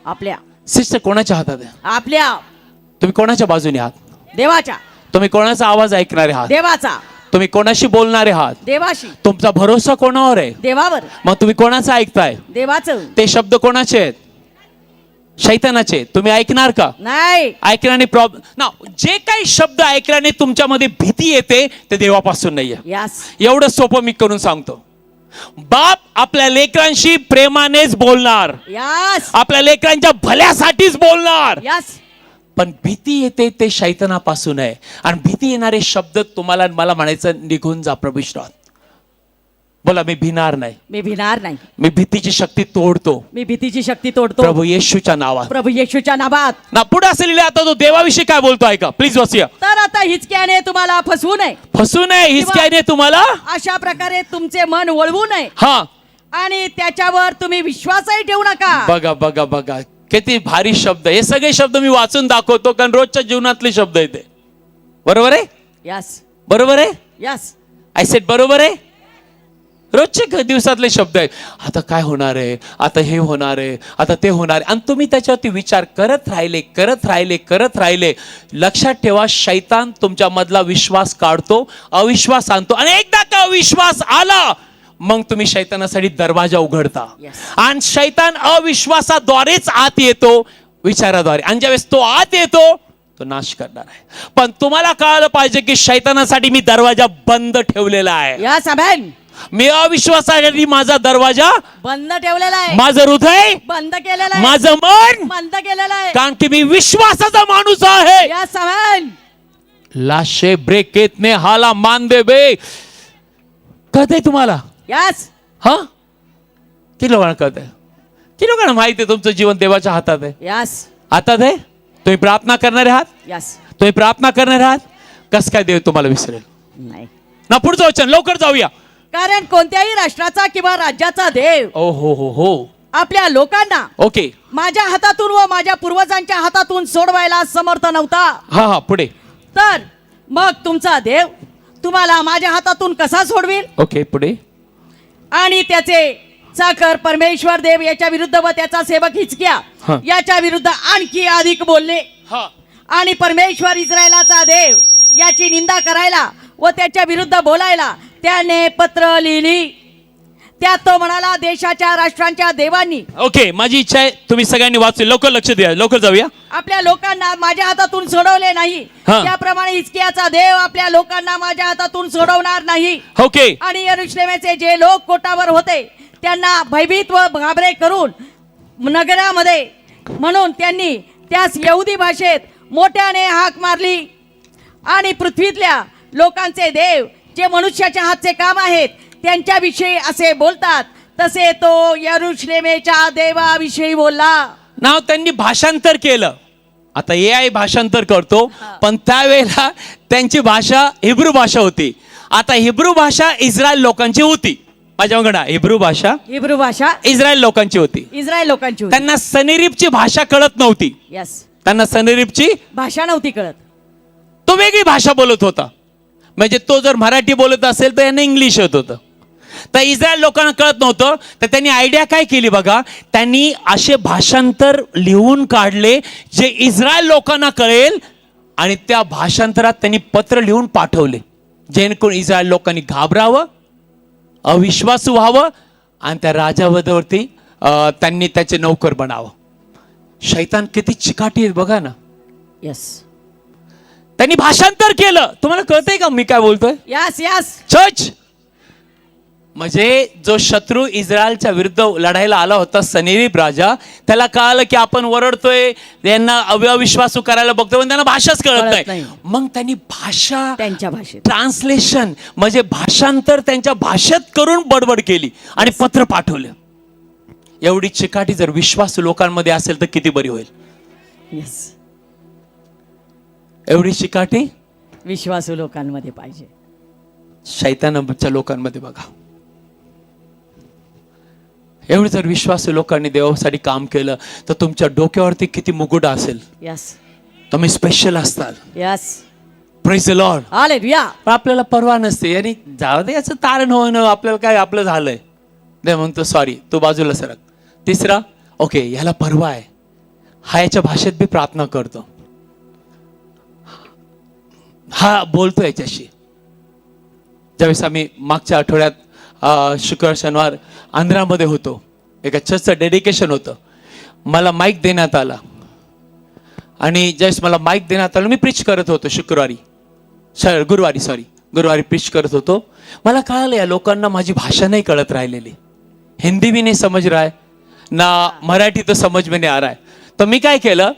आपल्या. सिस्टर कोणाच्या हातात आहे. आपल्या. तुम्ही कोणाच्या बाजूने आहात. देवाच्या. तुम्ही कोणाचा आवाज ऐकणारे आहात. देवाचा. तुम्ही कोणाशी बोलणारे आहात. देवाशी. तुमचा भरोसा कोणावर आहे. देवावर. मग तुम्ही कोणाचं ऐकताय. देवाचं. ते शब्द कोणाचे आहेत. शैतानाचे. तुम्ही ऐकणार का. नाही. ऐकल्याने प्रॉब्लेम ना. जे काही शब्द ऐकल्याने तुमच्यामध्ये भीती येते ते देवापासून नाहीये. यस. एवढं सोपं मी करून सांगतो. बाप आपल्या लेकरांशी प्रेमानेच बोलणार, यस. आपल्या लेकरांच्या भल्यासाठीच बोलणार. यस. पण भीती येते ते शैतानापासून आहे. आणि भीती येणारे शब्द तुम्हाला मला म्हणायचं निघून जा प्रभू विश्वास. बोला मी भिणार नाही. मी भिणार नाही. मी भीतीची शक्ती तोडतो. मी भीतीची शक्ती तोडतो प्रभू येशूच्या नावात. प्रभू येशूच्या नावात. ना पुढे असलेले आता तो देवाविषयी काय बोलतो ऐका प्लीज वाचूया. तर आता हिचक्याने तुम्हाला फसवू नये. फसू नये. हिचक्याने तुम्हाला अशा प्रकारे तुमचे मन वळवू नये हा आणि त्याच्यावर तुम्ही विश्वासही ठेवू नका. बघा बघा बघा किती भारी शब्द. हे सगळे शब्द मी वाचून दाखवतो कारण रोजच्या जीवनातले शब्द आहेत ते. बरोबर आहे. यस. बरोबर आहे. यस. आय सेड बरोबर आहे. रोजचे दिवसातले शब्द आहेत. आता काय होणार आहे, आता हे होणार आहे, आता ते होणार आहे. आणि तुम्ही त्याच्यावरती विचार करत राहिले. लक्षात ठेवा शैतान तुमच्या मधला विश्वास काढतो, अविश्वास आणतो. आणि एकदा का अविश्वास आला मग तुम्ही शैतानासाठी दरवाजा उघडता. Yes. आणि शैतान अविश्वासाद्वारेच आत येतो, विचाराद्वारे. आणि ज्यावेळेस तो आत येतो तो नाश करणार आहे. पण तुम्हाला कळालं पाहिजे की शैतानासाठी मी दरवाजा बंद ठेवलेला आहे. Yes amen. मी अविश्वासासाठी माझा दरवाजा बंद ठेवलेला आहे. माझं हृदय बंद केलेला आहे. माझं मन बंद केलेलं आहे. कारण की मी विश्वासाचा माणूस आहे. Yes amen. लाशे ब्रेकेत ने हाला मान दे बे. कळतंय तुम्हाला. यस. हा किती लोकांना कळतंय. किती लोकांना माहिती आहे तुमचं जीवन देवाच्या हातात आहे. यस. हातात आहे. तुम्ही प्रार्थना करणारे आहात. यस. तुम्ही प्रार्थना करणारे आहात. कस काय देव तुम्हाला विसरेल. नाही. ना पुढचं वचन लवकर जाऊया. कारण कोणत्याही राष्ट्राचा किंवा राज्याचा देव ओ हो आपल्या लोकांना ओके माझ्या हातातून व माझ्या पूर्वजांच्या हातातून सोडवायला समर्थ नव्हता. हा पुढे. तर मग तुमचा देव तुम्हाला माझ्या हातातून कसा सोडवेल. ओके पुढे. आणि त्याचे चाकर परमेश्वर देव याच्या विरुद्ध व त्याचा सेवक हिचक्या हा. याच्या विरुद्ध आणखी अधिक बोलले. हा आणि परमेश्वर इस्रायलाचा देव याची निंदा करायला व त्याच्या विरुद्ध बोलायला त्याने पत्र लिहिली. त्यात तो म्हणाला देशाच्या राष्ट्रांच्या देवांनी. ओके माझी इच्छा आहे तुम्ही सगळ्यांनी वाचले. लवकर लक्ष द्या. लवकर जाऊया. आपल्या लोकांना माझ्या हातातून सोडवले नाही. हा. त्याप्रमाणे हिजकियाचा देव आपल्या लोकांना माझ्या हातातून सोडवणार नाही. ओके आणि यरुशलेमेचे जे लोक कोटावर होते त्यांना भयभीत व घाबरे करून नगरामध्ये म्हणून त्यांनी त्यास यहुदी भाषेत मोठ्याने हाक मारली. आणि पृथ्वीतल्या लोकांचे देव जे मनुष्याच्या हातचे काम आहेत त्यांच्याविषयी असे बोलतात तसे तो यरुशलेमेच्या देवाविषयी बोलला. नाव त्यांनी भाषांतर केलं. आता AI भाषांतर करतो पण त्यावेळेला त्यांची भाषा हिब्रू भाषा होती आता हिब्रू भाषा इस्रायल लोकांची होती. माझ्या म्हणा हिब्रू भाषा हिब्रू भाषा इस्रायल लोकांची होती. इस्रायल लोकांची होती. त्यांना सनेरीबची भाषा कळत नव्हती. यस, त्यांना सनेरीबची भाषा नव्हती कळत. तो वेगळी भाषा बोलत होता. म्हणजे तो जर मराठी बोलत असेल तर यांना इंग्लिश येत होतं. तर इस्रायल लोकांना कळत नव्हतं. तर त्यांनी आयडिया काय केली बघा, त्यांनी असे भाषांतर लिहून काढले जे इस्रायल लोकांना कळेल आणि त्या भाषांतरात त्यांनी पत्र लिहून पाठवले, जेणेकरून इस्रायल लोकांनी घाबरावं, अविश्वासू व्हावं आणि त्या राजावरती त्यांनी त्याचे नौकर बनावं. शैतान किती चिकाटी आहे बघा ना. यस, त्यांनी भाषांतर केलं. तुम्हाला कळतंय का मी काय बोलतोय? Yes, yes. चर्च म्हणजे जो शत्रू इस्रायलच्या विरुद्ध लढायला आला होता सनेरीब राजा, त्याला कळालं की आपण वरडतोय, यांना अविश्वासू करायला बघतोय, पण त्यांना भाषाच कळत कळत नाही. नाही. मग त्यांनी भाषा त्यांच्या भाषेत ट्रान्सलेशन म्हणजे भाषांतर त्यांच्या भाषेत करून बडबड केली आणि पत्र पाठवलं. एवढी चिकाटी जर विश्वास लोकांमध्ये असेल तर किती बरी होईल. यस, एवढी चिकाटी विश्वासू लोकांमध्ये पाहिजे. शैतानाच्या लोकांमध्ये बघा. एवढे जर विश्वासू लोकांनी देवासाठी काम केलं तर तुमच्या डोक्यावरती किती मुकुट असेल. यस, तुम्ही स्पेशल असताल. Yes. Praise the lord. Hallelujah. पण आपल्याला परवा नसते आणि जाऊ दे याचं तारण होणं, आपल्याला काय आपलं झालंय. दे म्हणतो सॉरी, तू बाजूला सरक. तिसरा, ओके याला परवा आहे, हा याच्या भाषेत बी प्रार्थना करतो, हा बोलतो याच्याशी. ज्यावेळेस आम्ही मागच्या आठवड्यात शुक्रवार शनिवार आंध्रामध्ये होतो, एका चर्चचं डेडिकेशन होतं. मला माईक देण्यात आला आणि ज्यावेळेस मला माईक देण्यात आलं, मी प्रीच करत होतो गुरुवारी प्रीच करत होतो. मला कळालं या लोकांना माझी भाषा नाही कळत राहिलेली, हिंदी भी नाही समझ रहा है ना मराठी तर समझ में नहीं आ रहा है. तर मी काय केलं,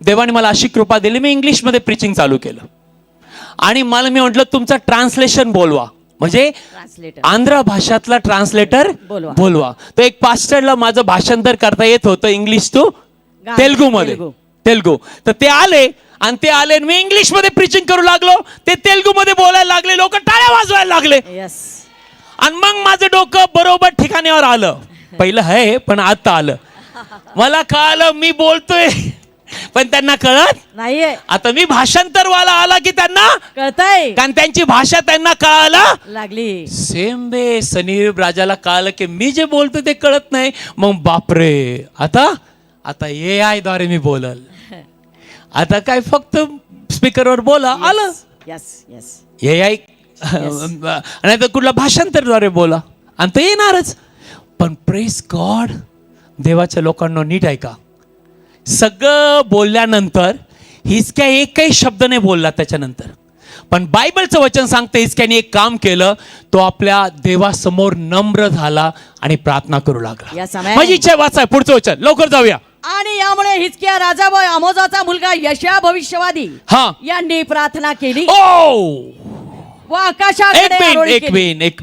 देवाने मला अशी कृपा दिली, मी इंग्लिशमध्ये प्रीचिंग चालू केलं. आणि मी म्हटलं तुमचं ट्रान्सलेशन बोलवा, म्हणजे ट्रान्सलेटर, आंध्र भाषातला ट्रान्सलेटर बोलवा. तर एक पास्टरला माझं भाषांतर करता येत होतं इंग्लिश टू तेलुगू मध्ये. तेलुगू तर ते आले आणि मी इंग्लिश मध्ये प्रीचिंग करू लागलो, ते तेलुगू मध्ये बोलायला लागले, लोक टाळ्या वाजवायला लागले. यस. आणि मग माझं डोकं बरोबर ठिकाणावर आलं. पहिलं आहे पण आता आलं. मला कळालं मी बोलतोय पण त्यांना कळत नाहीये. आता मी भाषांतरवाला आला की त्यांना कळतंय, कारण त्यांची भाषा त्यांना कळायला लागली. सेम वे सनीब राजाला कळालं की मी जे बोलतो ते कळत नाही. मग बापरे, आता AI द्वारे मी बोलल, आता काय फक्त स्पीकरवर बोला आलं. Yes, yes. AI नाही तर कुठल्या भाषांतरद्वारे बोला आणि ते येणारच. पण प्रेज गॉड, देवाच्या लोकांना नीट ऐका. सगळं बोलल्यानंतर हिचक्या एकही शब्द नाही बोलला त्याच्यानंतर, पण बायबलचं वचन सांगतं हिचक्याने एक काम केलं, तो आपल्या देवासमोर नम्र झाला आणि प्रार्थना करू लागला. Yes, amen. माझी इच्छा वाचाय पुढचं वचन, लवकर जाऊया. आणि यामुळे हिजकिया राजा व आमोजाचा मुलगा यशया भविष्यवादी यांनी प्रार्थना केली व आकाशाकडे एक मिनिट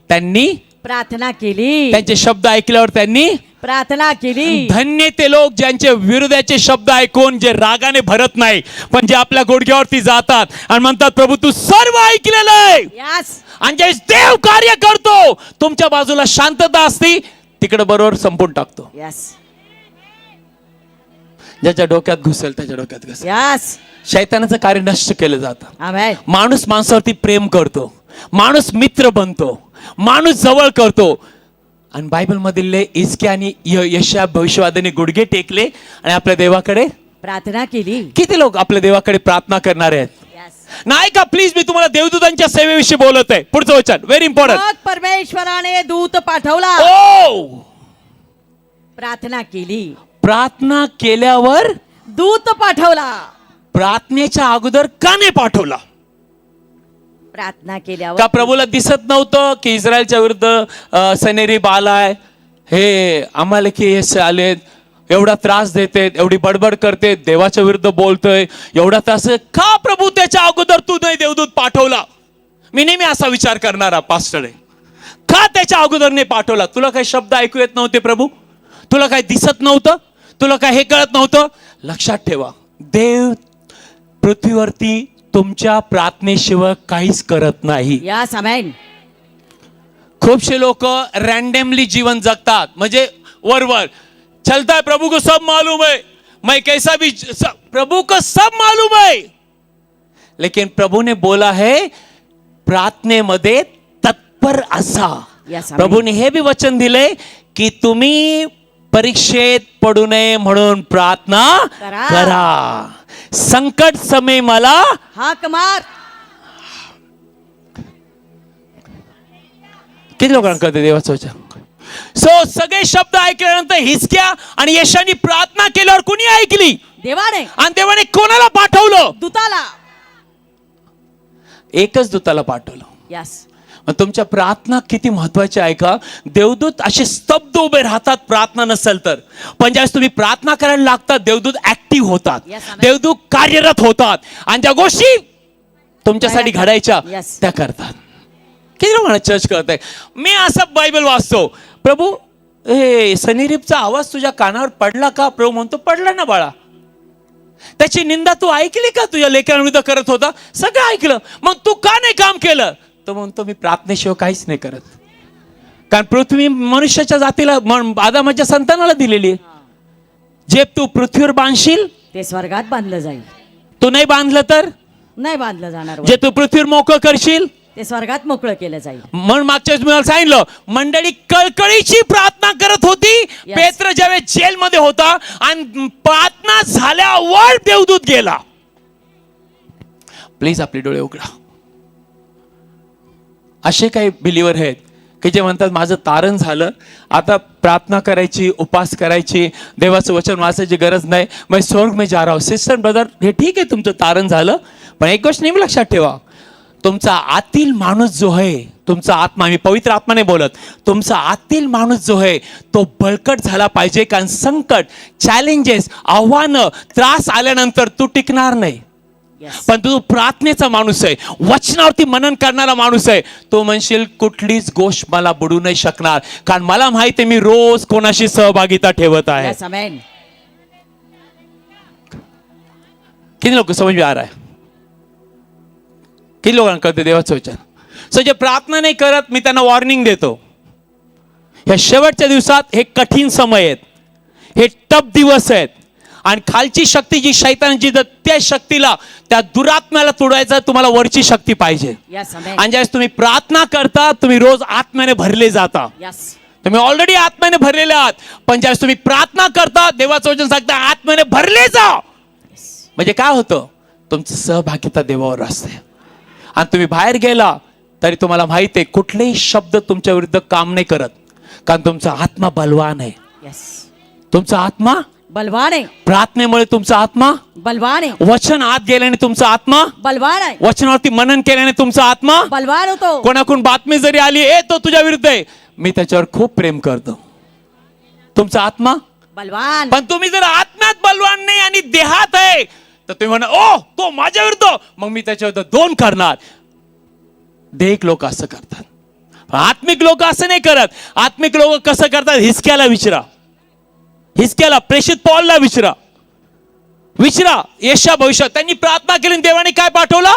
त्यांनी प्रार्थना केली. त्यांचे शब्द ऐकल्यावर त्यांनी प्रार्थना केली. धन्य ते लोक ज्यांचे विरोधाचे शब्द ऐकून जे रागाने भरत नाही, पण जे आपल्या गुडघ्यावरती जातात आणि म्हणतात प्रभू तू सर्व ऐकलेलं आहे. यस. आणि ज्यावेळेस देव कार्य करतो, तुमच्या बाजूला शांतता असती, तिकडे बरोबर संपून टाकतो. यस. ज्याच्या डोक्यात घुसेल त्याच्या डोक्यात घुसेल. यस. शैतानाचं कार्य नष्ट केलं जातं. आमेन. माणूस माणसावरती प्रेम करतो, माणूस मित्र बनतो, माणूस जवळ करतो. आणि बायबल मधील हिजकिया आणि यशया भविष्यवादीने गुडघे टेकले आणि आपल्या देवाकडे प्रार्थना केली. किती लोक आपल्या देवाकडे प्रार्थना करणारे आहेत? नाही का? प्लीज मी तुम्हाला देवदूतांच्या सेवेविषयी बोलत आहे. पुढचं वचन व्हेरी इम्पॉर्टंट. मग परमेश्वराने दूत पाठवला. प्रार्थना केली. प्रार्थना केल्यावर दूत पाठवला. प्रार्थनेच्या अगोदर का नाही पाठवला? प्रार्थना केल्यावर का प्रभूला दिसत नव्हतं की इस्रायलच्या विरुद्ध सनेरीब आलाय, हे आम्हाला की आलेत, एवढा त्रास देते, एवढी बडबड करते, देवाच्या विरुद्ध बोलतोय, एवढा त्रास का प्रभू त्याच्या अगोदर तू नाही देवदूत पाठवला? मी नेहमी असा विचार करणारा पास्टर आहे, का त्याच्या अगोदर नाही पाठवला? तुला काही शब्द ऐकू येत नव्हते प्रभू? तुला काही दिसत नव्हतं? तुला काय हे कळत नव्हतं? लक्षात ठेवा, देव पृथ्वीवरती तुमच्या प्रार्थनेशिवाय काहीच करत नाही. Yes amen. खूपशे लोक रैंडमली जीवन जगतात, म्हणजे वरवर चलता है, प्रभु को सब मालूम है, मैं कैसा भी प्रभु को सब मालूम है. लेकिन प्रभु ने बोला है प्रार्थनेमध्ये तत्पर असा. Yes, amen. प्रभूने हे बी वचन दिले की तुम्ही परीक्षेत पडू नये म्हणून प्रार्थना करा. करा. संकट समय मला हाक मार. किती लोकांना कळते देवाचं वचन? सगळे शब्द ऐकल्यानंतर हिजकिया आणि यशानी प्रार्थना केल्यावर कुणी ऐकली? देवाने. आणि देवाने कोणाला पाठवलं? दूताला. एकच दूताला पाठवलं. यस. मग तुमच्या प्रार्थना किती महत्वाची आहे का? देवदूत असे स्तब्ध उभे राहतात प्रार्थना नसेल तर, पण ज्यावेळेस तुम्ही प्रार्थना करायला लागतात देवदूत ऍक्टिव्ह होतात. Yes, amen. देवदूत कार्यरत होतात आणि ज्या गोष्टी तुमच्यासाठी घडायच्या Yes. त्या करतात. किती लोकांना चर्च करत आहे? मी असं बायबल वाचतो, प्रभू हे सनीरिपचा आवाज तुझ्या कानावर पडला का? प्रभू म्हणतो पडला ना बाळा. त्याची निंदा तू ऐकली का? तुझ्या लेकरांविरुद्ध करत होता, सगळं ऐकलं, मग तू का नाही काम केलं? तो म्हणतो मी प्रार्थनेशिवाय काहीच नाही करत. कारण पृथ्वी मनुष्याच्या जातीला आदामाच्या संतानाला दिलेली आहे. जे तू पृथ्वीवर बांधशील ते स्वर्गात बांधलं जाईल. तू नाही बांधलं तर नाही बांधलं जाणार. जे तू पृथ्वीवर मोकळं करशील ते स्वर्गात मोकळं केलं जाईल. म्हणून मागच्या वेळेस मी सांगितलं, मंडळी कळकळीची प्रार्थना करत होती. Yes. पेत्र ज्यावेळेस जेलमध्ये होता आणि प्रार्थना झाल्यावर देवदूत गेला. प्लीज आपले डोळे उघडा. असे काही बिलीवर आहेत की जे म्हणतात माझं तारण झालं, आता प्रार्थना करायची, उपास करायची, देवाचं वचन वाचायची गरज नाही, मैं स्वर्ग में जा रहा हूं. सिस्टर ब्रदर, हे ठीक आहे तुमचं तारण झालं, पण एक गोष्ट नेहमी लक्षात ठेवा, तुमचा आतील माणूस जो आहे, तुमचा आत्मा, मी पवित्र आत्मा नाही बोलत, तुमचा आतील माणूस जो आहे तो बळकट झाला पाहिजे. कारण संकट, चॅलेंजेस, आव्हानं, त्रास आल्यानंतर तू टिकणार नाही. Yes. पण तू प्रार्थनेचा माणूस आहे, वचनावरती मनन करणारा माणूस आहे, तो म्हणशील कुठलीच गोष्ट मला बुडू नाही शकणार, कारण मला माहिती आहे मी रोज कोणाशी सहभागिता ठेवत आहे. Yes, amen. किती लोक समज में आ रहा है? किती लोकांना कळते देवाचं वचन? जे प्रार्थना नाही करत, मी त्यांना वॉर्निंग देतो, या शेवटच्या दिवसात हे कठीण समय आहेत, हे टफ दिवस आहेत, आणि खालची शक्ती जी शैतानाची, त्या शक्तीला, त्या दुरात्म्याला तोडायचं तुम्हाला वरची शक्ती पाहिजे. Yes, amen. आणि ज्यावेळेस तुम्ही प्रार्थना करता तुम्ही रोज आत्म्याने भरले जाता. Yes. तुम्ही ऑलरेडी आत्म्याने भरलेले आहात, पण ज्यावेळेस तुम्ही प्रार्थना करता देवाचं वचन सांगता आत्म्याने भरले जा. म्हणजे काय होतं? तुमची सहभागिता देवावर असते आणि तुम्ही बाहेर गेला तरी तुम्हाला माहिती आहे कुठलेही शब्द तुमच्या विरुद्ध काम नाही करत, कारण तुमचा आत्मा बलवान आहे. Yes. तुमचा आत्मा बलवान आहे. प्रार्थनेमुळे तुमचा आत्मा, बलवान आहे. वचन आत गेल्याने तुमचा आत्मा, बलवान आहे. वचनावरती मनन केल्याने तुमचा आत्मा बलवान होतो. कोणाकडून बातमी जरी आली, ए तो तुझ्या विरुद्ध आहे, मी त्याच्यावर खूप प्रेम करतो, तुमचा आत्मा बलवान. पण तुम्ही जर आत्म्यात बलवान नाही आणि देहात आहे तर तुम्ही म्हणा ओ तो माझ्या विरुद्ध, मग मी त्याच्या विरुद्ध 2 करणार. देहिक लोक असं करतात, आत्मिक लोक असं नाही करत. आत्मिक लोक कसं करतात? हिजकियाला विचारा, हिजकियाला, प्रेषित पौलला विचारा, यशा भविष्यात त्यांनी प्रार्थना केली, देवाने काय पाठवला?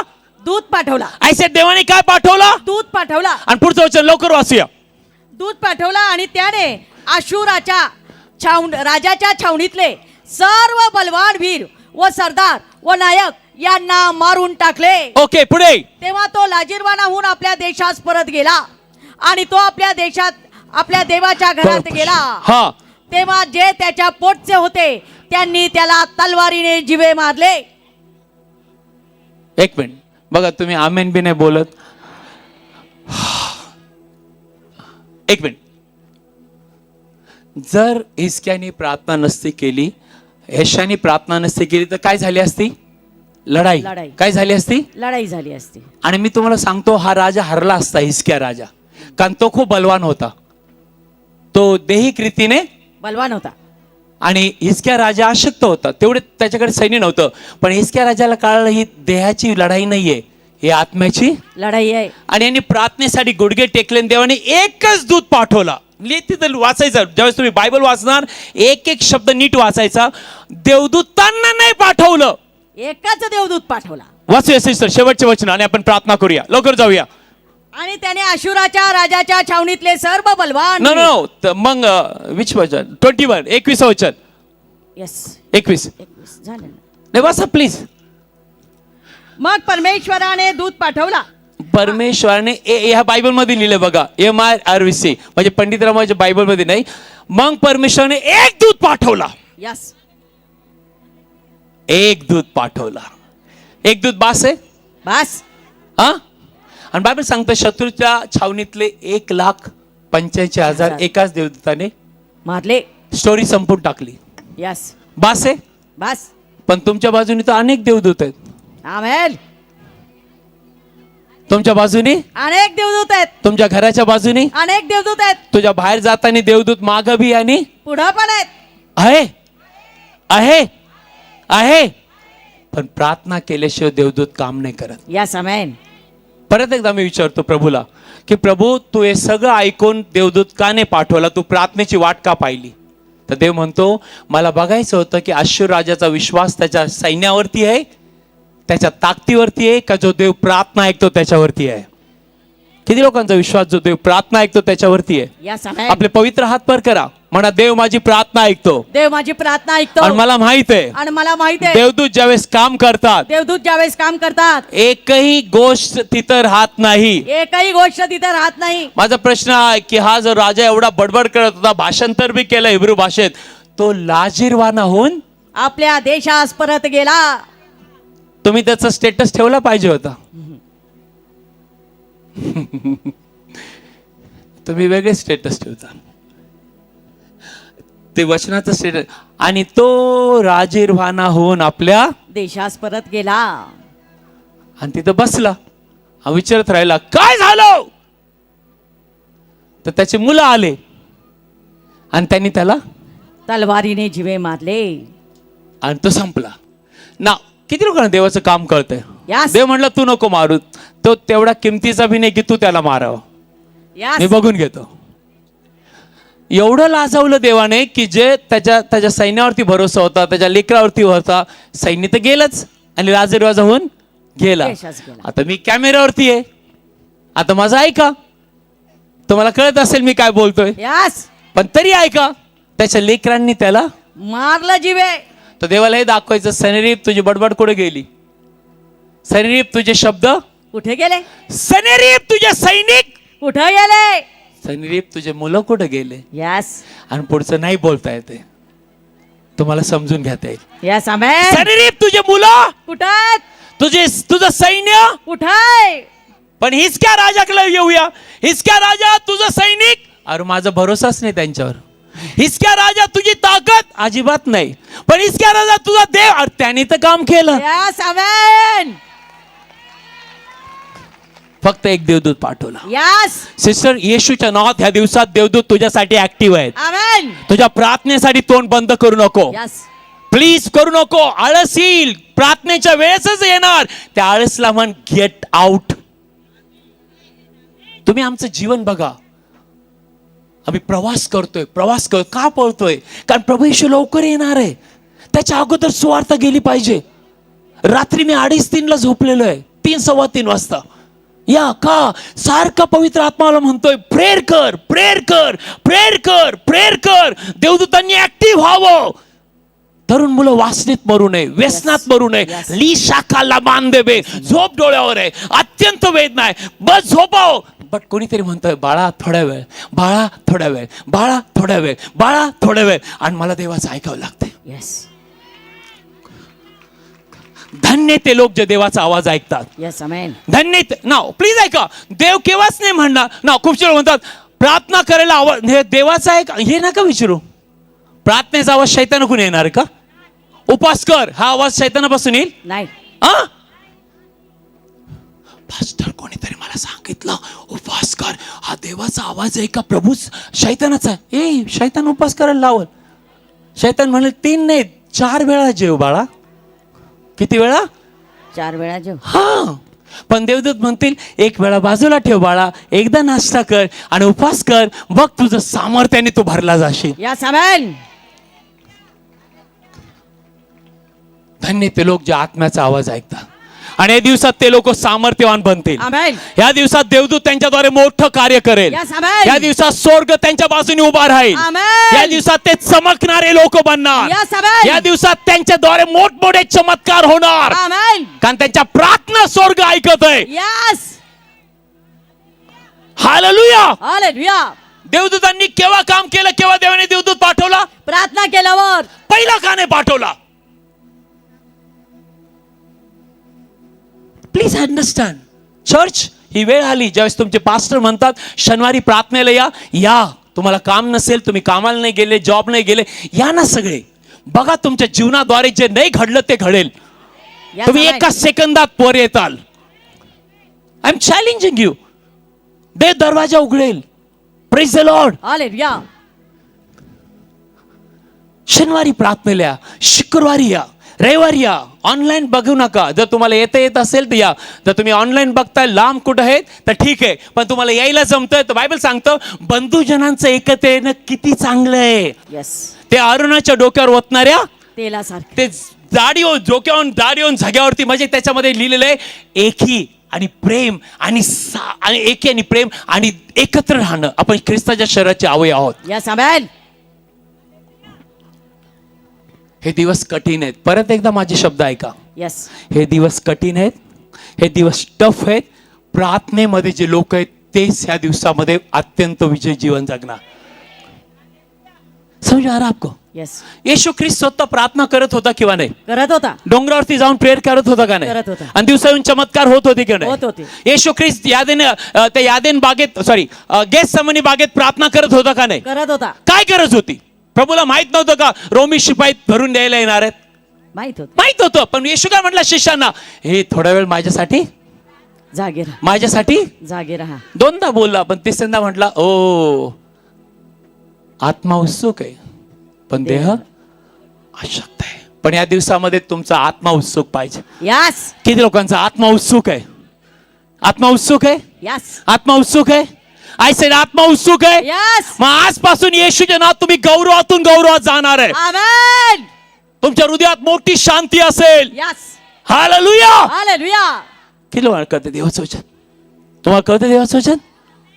दूत पाठवला. ऐसे देवाने काय पाठवला? दूत पाठवला. आणि पुढचं वचन लवकर वाचूया. दूत पाठवला आणि त्याने आशुराच्या राजाच्या छावणीतले सर्व बलवान वीर व सरदार व नायक यांना मारून टाकले. ओके, पुढे. तेव्हा तो लाजीरवानाहून आपल्या देशात परत गेला आणि तो आपल्या देशात आपल्या देवाच्या घरात गेला. हा. तेव्हा जे त्याच्या पोटचे होते त्यांनी त्याला तलवारीने जिवे मारले. एक मिनिट बघा, तुम्ही आमेन बी नाही बोलत. एक मिनिट, जर हिजकियाने प्रार्थना नसती केली, यशाने प्रार्थना नसती केली तर काय झाली असती? लढाई. काय झाली असती? लढाई झाली असती. आणि मी तुम्हाला सांगतो हा राजा हरला असता, हिजकिया राजा, कारण तो खूप बलवान होता, तो देहिक रीतीने बलवान होता. आणि हिजकिया राजा अशक्त होता, तेवढे त्याच्याकडे सैन्य नव्हतं. पण हिजकिया राजाला कळलं ही देहाची लढाई नाहीये, ही आत्म्याची लढाई आहे. आणि यांनी प्रार्थनेसाठी गुडघे टेकले, देवाने एकच दूत पाठवला. तिथं वाचायचं, ज्यावेळेस तुम्ही बायबल वाचणार एक शब्द नीट वाचायचा. देवदूतांना नाही पाठवलं, एकच देवदूत पाठवला. वाचूया सिस्टर शेवटचे वचन आणि आपण प्रार्थना करूया, लवकर जाऊया. आणि त्याने अशुराच्या राजाच्या छावणीतले सर्व बलवान नो नो मग विच वचन 21 21 वचन येस 21 झालं ना. नाही वाचा प्लीज. मग परमेश्वराने दूत पाठवला. परमेश्वराने ह्या बायबल मध्ये लिहिले बघा, MIRVC म्हणजे पंडित रामाच्या बायबल मध्ये नाही. मग परमेश्वराने एक दूत पाठवला. यस एक दूत पाठवला. एक दूत बास आहे बस. हा. आणि बायबल सांगतं शत्रूच्या छावणीतले 1,85,000 एकाच देवदूताने मारले. स्टोरी संपून टाकली. यस बास आहे. बस. पण तुमच्या बाजूने तर अनेक देवदूत आहेत. आमेन. तुमच्या बाजूने अनेक देवदूत आहेत. तुमच्या घराच्या बाजूने अनेक देवदूत आहेत. तुझ्या बाहेर जाताना देवदूत माग बी आणि पुढं पण आहेत. आहे आहे आहे. पण प्रार्थना केल्याशिवाय देवदूत काम नाही करत. Yes amen. परत एकदा मी विचारतो प्रभूला की प्रभू तू हे सगळं ऐकून देवदूत का नाही पाठवला, तू प्रार्थनेची वाट का पाहिली. तर देव म्हणतो मला बघायचं होतं की अश्शूर राजाचा विश्वास त्याच्या सैन्यावरती आहे, त्याच्या ताकदीवरती आहे, का जो देव प्रार्थना ऐकतो त्याच्यावरती आहे. किती लोकांचा विश्वास जो देव प्रार्थना ऐकतो त्याच्यावरती आहे. Yes amen. आपले पवित्र हात वर करा, म्हणा देव माझी प्रार्थना ऐकतो देव माझी प्रार्थना ऐकतो. आणि मला माहित आहे आणि मला माहित आहे देवदूत ज्यावेळेस काम करतात देवदूत ज्यावेळेस काम करतात एकही गोष्ट तिथं राहत नाही. एकही गोष्ट तिथे राहत नाही. माझा प्रश्न आहे की हा जो राजा एवढा बडबड करत होता, भाषांतर बी केलं हिब्रू भाषेत, तो लाजिरवाना होऊन आपल्या देशास परत गेला. तुम्ही त्याचा स्टेटस ठेवला पाहिजे होता. तुम्ही वेगळे स्टेटस ठेवता, ते वचनाचं स्टेटस. आणि तो राजीरवाना होऊन आपल्या देशास परत गेला. आणि तिथं बसला. हा विचारत राहिला काय झालं. तर त्याचे मुलं आले आणि त्यांनी त्याला तलवारीने जिवे मारले. आणि तो संपला ना. किती लोकांना देवाचं काम कळतंय. Yes. देव म्हणलं तू नको मारू, तो तेवढा किमतीचा भी नाही की तू त्याला मारावं. Yes. मी बघून घेतो. एवढं लाजवलं देवाने की जे त्याच्या सैन्यावरती भरोसा होता, त्याच्या लेकरावरती होता, सैन्य तर गेलंच आणि लाजरवाजा होऊन गेला. देशास गेला. आता मी कॅमेऱ्यावरती आहे, आता माझं ऐका. तुम्हाला कळत असेल मी काय बोलतोय, यस. पण तरी ऐका. त्याच्या लेकरांनी त्याला मारलं जिवे. तर देवाला हे दाखवायचं सनेरीप तुझी बडबड कुठे गेली, सनेरीप तुझे शब्द कुठे गेले. सनेरीप तुझे सैनिक कुठे गेले. सनेरीप तुझे मुलं कुठे गेले. यस. आणि पुढचं नाही बोलता येते, तुम्हाला समजून घेता येईल. Yes amen. सनेरीप तुझे मुलं कुठे तुझं सैन्य. कुठे. पण हिसक्या राजाकडे येऊया. हिसक्या राजा तुझं सैनिक. अरे माझा भरोसाच नाही त्यांच्यावर. हिसक्या राजा तुझी ताकद अजिबात नाही. पण हिसक्या राजा तुझा देव, अरे त्याने तर काम केलं. Yes amen. फक्त एक देवदूत पाठवला. यस सिस्टर, येशूच्या नावात ह्या दिवसात देवदूत तुझ्यासाठी ऍक्टिव्ह आहेत. आमेन. तुझ्या प्रार्थनेसाठी तोंड बंद करू नको. यस. प्लीज करू नको. आळस येईल, प्रार्थनेच्या वेळेसच येणार. त्या आळसला म्हण गेट आउट. तुम्ही आमचं जीवन बघा. आम्ही प्रवास करतोय का पळतोय. कारण प्रभू येशू लवकर येणार आहे. त्याच्या अगोदर सुवार्ता गेली पाहिजे. रात्री मी 2:30-3 झोपलेलो आहे, 3 सव्वा 3 वाजता. या का सारखा पवित्र आत्माला म्हणतोय प्रेयर कर, प्रेयर कर, प्रेयर कर, प्रेयर कर. देवदूतांनी ऍक्टिव्ह व्हावं. तरुण मुलं वासनेत मरू नये, व्यसनात मरू नये. Yes. ली शाखाला मान देवे. झोप डोळ्यावर आहे, अत्यंत वेदना आहे, बस झोपाव. बट कोणीतरी म्हणतोय बाळा थोड्या वेळ, बाळा थोड्या वेळ, बाळा थोड्या वेळ, बाळा थोड्या वेळ. आणि मला देवाचं ऐकावं लागतंय. यस. धन्य ते लोक जे देवाचा आवाज ऐकतात. Yes amen. धन्य ना. प्लीज ऐका. देव केव्हाच नाही म्हणणार ना. खूप लोक म्हणतात प्रार्थना करायला आवाज हे देवाचा आहे का, हे नका विचारू. प्रार्थनेचा आवाज शैतानाकडून येणार का. उपास कर हा आवाज शैतानापासून येईल. नाही. हा पास्टर कोणीतरी मला सांगितलं उपवास कर हा देवाचा आवाज आहे का प्रभू शैतानाचा. ए शैतान उपवास करायला लावल. शैतान म्हणले 3 नाही 4 वेळा जेव बाळा. किती वेळा. 4 वेळा जेव. हा. पण देवदूत म्हणतील 1 वेळा बाजूला ठेव बाळा, एकदा नाश्ता कर आणि उपवास कर, बघ तुझं सामर्थ्याने तू भरला जाशील. Yes amen. धन्य ते लोक जे आत्म्याचा आवाज ऐकतात. आणि या दिवसात ते लोक सामर्थ्यवान बनतील. आमेन. या दिवसात देवदूत त्यांच्याद्वारे मोठं कार्य करेल. Yes, amen. या दिवसात स्वर्ग त्यांच्या बाजूने उभा राहील. Amen. या दिवसात ते चमकणारे लोक बनणार. Yes, amen. या दिवसात त्यांच्याद्वारे मोठमोठे चमत्कार होणार, आमेन. कारण त्यांच्या प्रार्थना स्वर्ग ऐकत आहे. यस. हालेलुया. हालेलुया. देवदूतांनी केव्हा काम केलं? केव्हा देवाने देवदूत पाठवला? प्रार्थना केल्यावर. पहिला का नाही पाठवला? प्लीज अंडरस्टँड चर्च, ही वेळ आली ज्यावेळेस तुमचे पास्टर म्हणतात शनिवारी प्रार्थनेला या. तुम्हाला काम नसेल, तुम्ही कामाला नाही गेले, जॉब नाही गेले, या ना सगळे. बघा तुमच्या जीवनाद्वारे जे नाही घडलं ते घडेल. Yes, तुम्ही amen. एका सेकंदात वर येताल. I am challenging you. देव दरवाजा उघडेल. Praise the lord. हालेलुया. शनिवारी प्रार्थनेला या, शुक्रवारी या, रविवारी या. ऑनलाईन बघू नका. जर तुम्हाला येत असेल तर या. जर तुम्ही ऑनलाईन बघताय, लांब कुठं आहेत तर ठीक आहे, पण तुम्हाला यायला जमतंय तर बायबल सांगतं बंधुजनांचं एकत्र येणं किती चांगलं आहे. यस. ते अरुणाच्या डोक्यावर ओतणाऱ्या तेलासारखं. ते जाडी डोक्यावरून दाढी होऊन झग्यावरती, म्हणजे त्याच्यामध्ये लिहिलेलं आहे एकी आणि प्रेम आणि एकी आणि प्रेम आणि एकत्र राहणं. आपण ख्रिस्ताच्या शरीराचे अवयव आहोत. यस, आमेन. हे दिवस कठीण आहेत. परत एकदा माझे शब्द ऐका. यस. हे दिवस कठीण आहेत, हे दिवस टफ आहेत. प्रार्थनेमध्ये जे लोक आहेत तेच ह्या दिवसामध्ये अत्यंत विजय जीवन जगणार. समझ आ रहा आपको? यस. येशू ख्रिस्त स्वतः प्रार्थना करत होता किंवा नाही? करत होता. डोंगरावरती जाऊन प्रेयर करत होता का नाही? करत होता. आणि दिवसाहून चमत्कार होत होते की होत नाही? होते. येशू ख्रिस्त यादेन बागेत गेत्सेमनी बागेत प्रार्थना करत होता का नाही? करत होता. काय गरज होती? प्रभूला माहित नव्हतं का रोमी शिपाई भरून द्यायला येणार आहेत? माहित होत. माहित होतं. पण येशू काय म्हटलं शिष्यांना? हे थोडा वेळ माझ्यासाठी जागे राहा. माझ्यासाठी जागे राहा. दोनदा बोलला, पण तिसऱ्यांदा म्हटला ओ आत्मा उत्सुक आहे पण देह अशक्त आहे. पण या दिवसामध्ये तुमचा आत्मा उत्सुक पाहिजे. यस. किती लोकांचा आत्मा उत्सुक आहे? आत्मा उत्सुक आहे? यस. आत्मा उत्सुक आहे? आय सेड आत्मा उत्सुक आहे. यस. मग आजपासून येशूच्या नावात तुम्ही गौरवातून गौरवात जाणार आहे. आमेन. तुमच्या हृदयात मोठी शांती असेल. यस. हालेलुया. हालेलुया. किती लोकांना कळतं देवाचं वचन? तुम्हाला कळतं देवाचं वचन?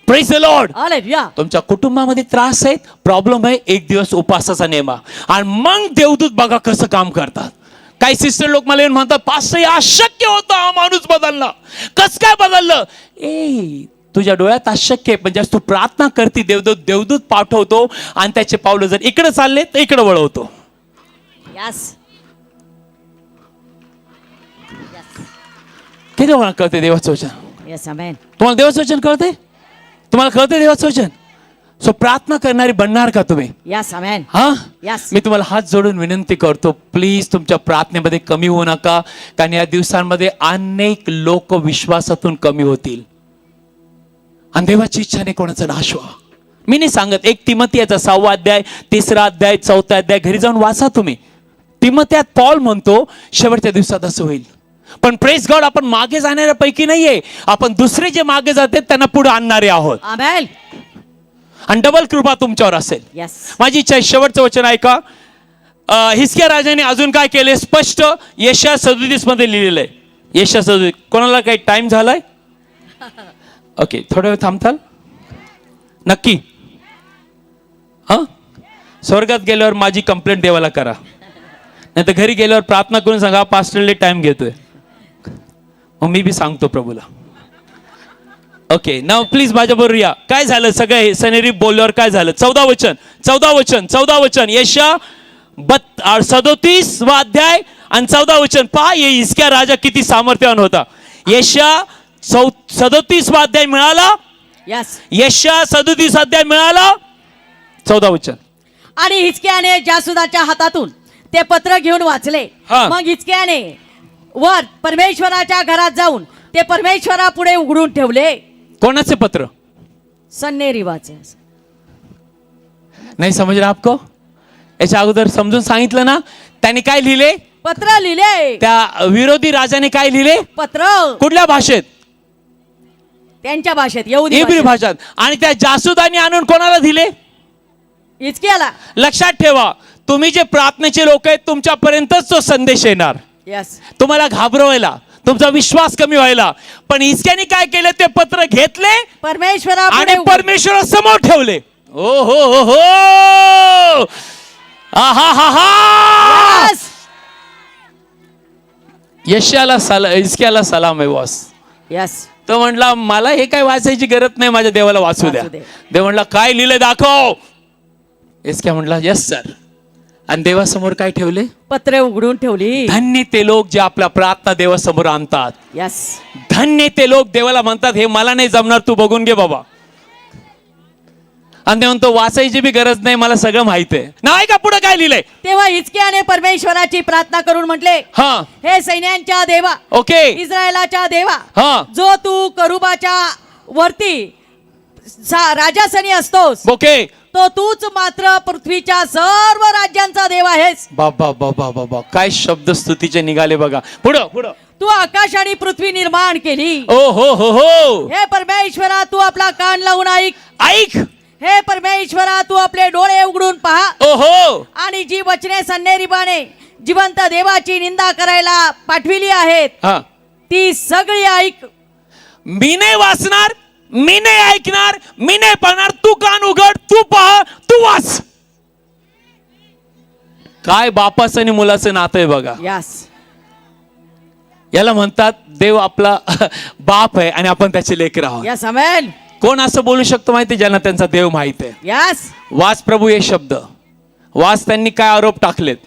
Praise the lord. हालेलुया. तुमच्या कुटुंबामध्ये त्रास आहेत, प्रॉब्लेम आहे, एक दिवस उपासाचा नेमा आणि मग देवदूत बघा कसं काम करतात. काही सिस्टर लोक मला येऊन म्हणतात पास्टर हे अशक्य होतं, हा माणूस बदलला. कस काय बदललं? तुझ्या डोळ्यात अशक्य आहे, पण जास्त तू प्रार्थना करती देवदूत पाठवतो आणि त्याचे पावलं जर इकडे चालले तर इकडे वळवतो. यस. किती मला कळते देवाचं वचन? यस, आमेन. तुम्हाला देवाचं वचन कळते? तुम्हाला कळते देवाचं वचन? सो प्रार्थना करणारी बनणार का तुम्ही? यस, आमेन. हा. यस. मी तुम्हाला हात जोडून विनंती करतो, प्लीज तुमच्या प्रार्थनेमध्ये कमी होऊ नका, कारण या दिवसांमध्ये अनेक लोक विश्वासातून कमी होतील आणि देवाची इच्छा नाही कोणाचा नाश व्हावा. मी नाही सांगत. 1 तिमोथेचा 6 अध्याय, 3 अध्याय, 4 अध्याय घरी जाऊन वाचा तुम्ही. तिमोथेत पौल म्हणतो शेवटच्या दिवसात असं होईल. पण प्रेज गॉड, आपण मागे जाणाऱ्या पैकी नाहीये. आपण दुसरे जे मागे जातात त्यांना पुढे आणणारे आहोत. आमेन. आणि डबल कृपा तुमच्यावर असेल. यस. माझी इच्छा आहे शेवटचं वचन ऐका. हिजकिया राजाने अजून काय केले? स्पष्ट यशाया 37 मध्ये लिहिलेलं आहे. यशाया 37. कोणाला काही टाइम झालाय? ओके, थोडा वेळ थांबताल नक्की? हा. स्वर्गात गेल्यावर माझी कंप्लेंट देवाला करा, नाही तर घरी गेल्यावर प्रार्थना करून सांगा पास्टरले टाइम घेतोय. मग मी बी सांगतो प्रभूला. ओके, नाव प्लीज माझ्याबरोबर या. काय झालं? सगळे सनेरी बोलल्यावर काय झालं? 14 वचन यशा 37 अध्याय आणि 14 वचन पहा. हिजकिया राजा किती सामर्थ्यवान होता. यशा 37 अध्याय मिळाला. यस. यशा 37 अध्याय मिळाला. 14 वचन. आणि हिजकियाने जासुदाच्या हातातून ते पत्र घेऊन वाचले. हा. मग हिजकियाने वर परमेश्वराच्या घरात जाऊन ते परमेश्वरा पुढे उघडून ठेवले. कोणाचे पत्र? सन्नेरीवाचे. नाही समजलं आपको? याच्या अगोदर समजून सांगितलं ना. त्यांनी काय लिहिले? पत्र लिहिले. त्या विरोधी राजाने काय लिहिले? पत्र. कुठल्या भाषेत? त्यांच्या भाषेत, यहुदी इब्री भाषेत. आणि त्या जासुदानी आणून कोणाला दिले? हिजकियाला. लक्षात ठेवा, तुम्ही जे प्रार्थनेचे लोक आहेत तुमच्यापर्यंतच तो संदेश येणार. यस. तुम्हाला घाबरवायला, तुमचा विश्वास कमी व्हायला. पण हिजकियाने काय केलं, ते पत्र घेतले आणि परमेश्वरापुढे परमेश्वरासमोर ठेवले. ओ हो हो हो, आहा हा हा. Yes. हिजकियाला सलाम आहे बॉस. Yes. तो म्हणला मला हे काय वाचायची गरज नाही, माझ्या देवाला वाचू द्या. वाचू दे. देव म्हणला काय लिहिलंय दाखव. हिजकिया म्हणला येस सर. आणि देवासमोर काय ठेवले, पत्रे उघडून ठेवली. धन्य ते लोक जे आपल्या प्रार्थना देवासमोर आणतात. यस. धन्य ते लोक देवाला म्हणतात हे मला नाही जमणार, तू बघून घे बाबा. आणि ते म्हणतो वाचायची बी गरज नाही, मला सगळं माहित आहे. नाही का पुढे काय लिहिलंय. तेव्हा हिजकियाने परमेश्वराची प्रार्थना करून म्हटले, हा हे सैन्यांच्या देवा, ओके इस्रायलाच्या देवा, हा जो तू करुबाच्या वरती राजासनी असतोस, ओके. तो तूच मात्र पृथ्वीच्या सर्व राज्यांचा देव आहेस. बाबा बाबा बाबा काय शब्द स्तुतीचे निघाले बघा. पुढं पुढं. तू आकाश आणि पृथ्वी निर्माण केली. ओ हो हो हो. हे परमेश्वरा, तू आपला कान लावून ऐक. ऐक. हे परमेश्वरा, तू आपले डोळे उघडून पहा. ओ हो. आणि जी वचने सन्नेरीबाने जिवंत देवाची निंदा करायला पाठविली आहेत, हा ती सगळी ऐक. मी नाही वाचणार, मी नाही ऐकणार, मी नाही पाहणार. तू कान उघड, तू पहा, तू वाच. काय बापाचं आणि मुलाचं नातं आहे बघा. यस. याला म्हणतात देव आपला बाप आहे आणि आपण त्याचे लेकर आहोत. Yes amen. कोण असं बोलू शकतो माहिती, ज्यांना त्यांचा देव माहित आहे. यस. वाच प्रभू हे शब्द वाच. त्यांनी काय आरोप टाकलेत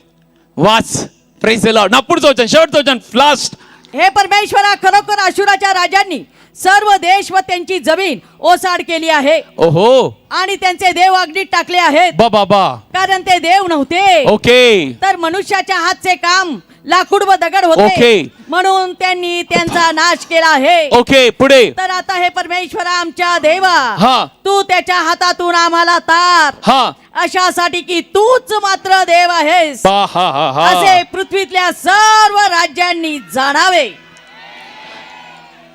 वाच. Praise the Lord. ना पुढचं वचन, शेवटचं वचन, लास्ट. हे परमेश्वरा, खरोखर अशुराच्या राजांनी सर्व देश व त्यांची जमीन ओसाड केली आहे. ओहो. आणि त्यांचे देव अग्नीत टाकले आहेत, बाबा. कारण ते देव नव्हते, ओके. तर मनुष्याच्या हातचे काम लाकूड व दगड होते. ओके. म्हणून त्यांनी त्यांचा नाश केला आहे. ओके. पुढे. तर आता हे परमेश्वरा आमच्या देवा, हा तू त्याच्या हातातून आम्हाला तार, हा अशासाठी की तूच मात्र देव आहेस, हा हा हा. असे पृथ्वीतल्या सर्व राज्यांनी जाणावे.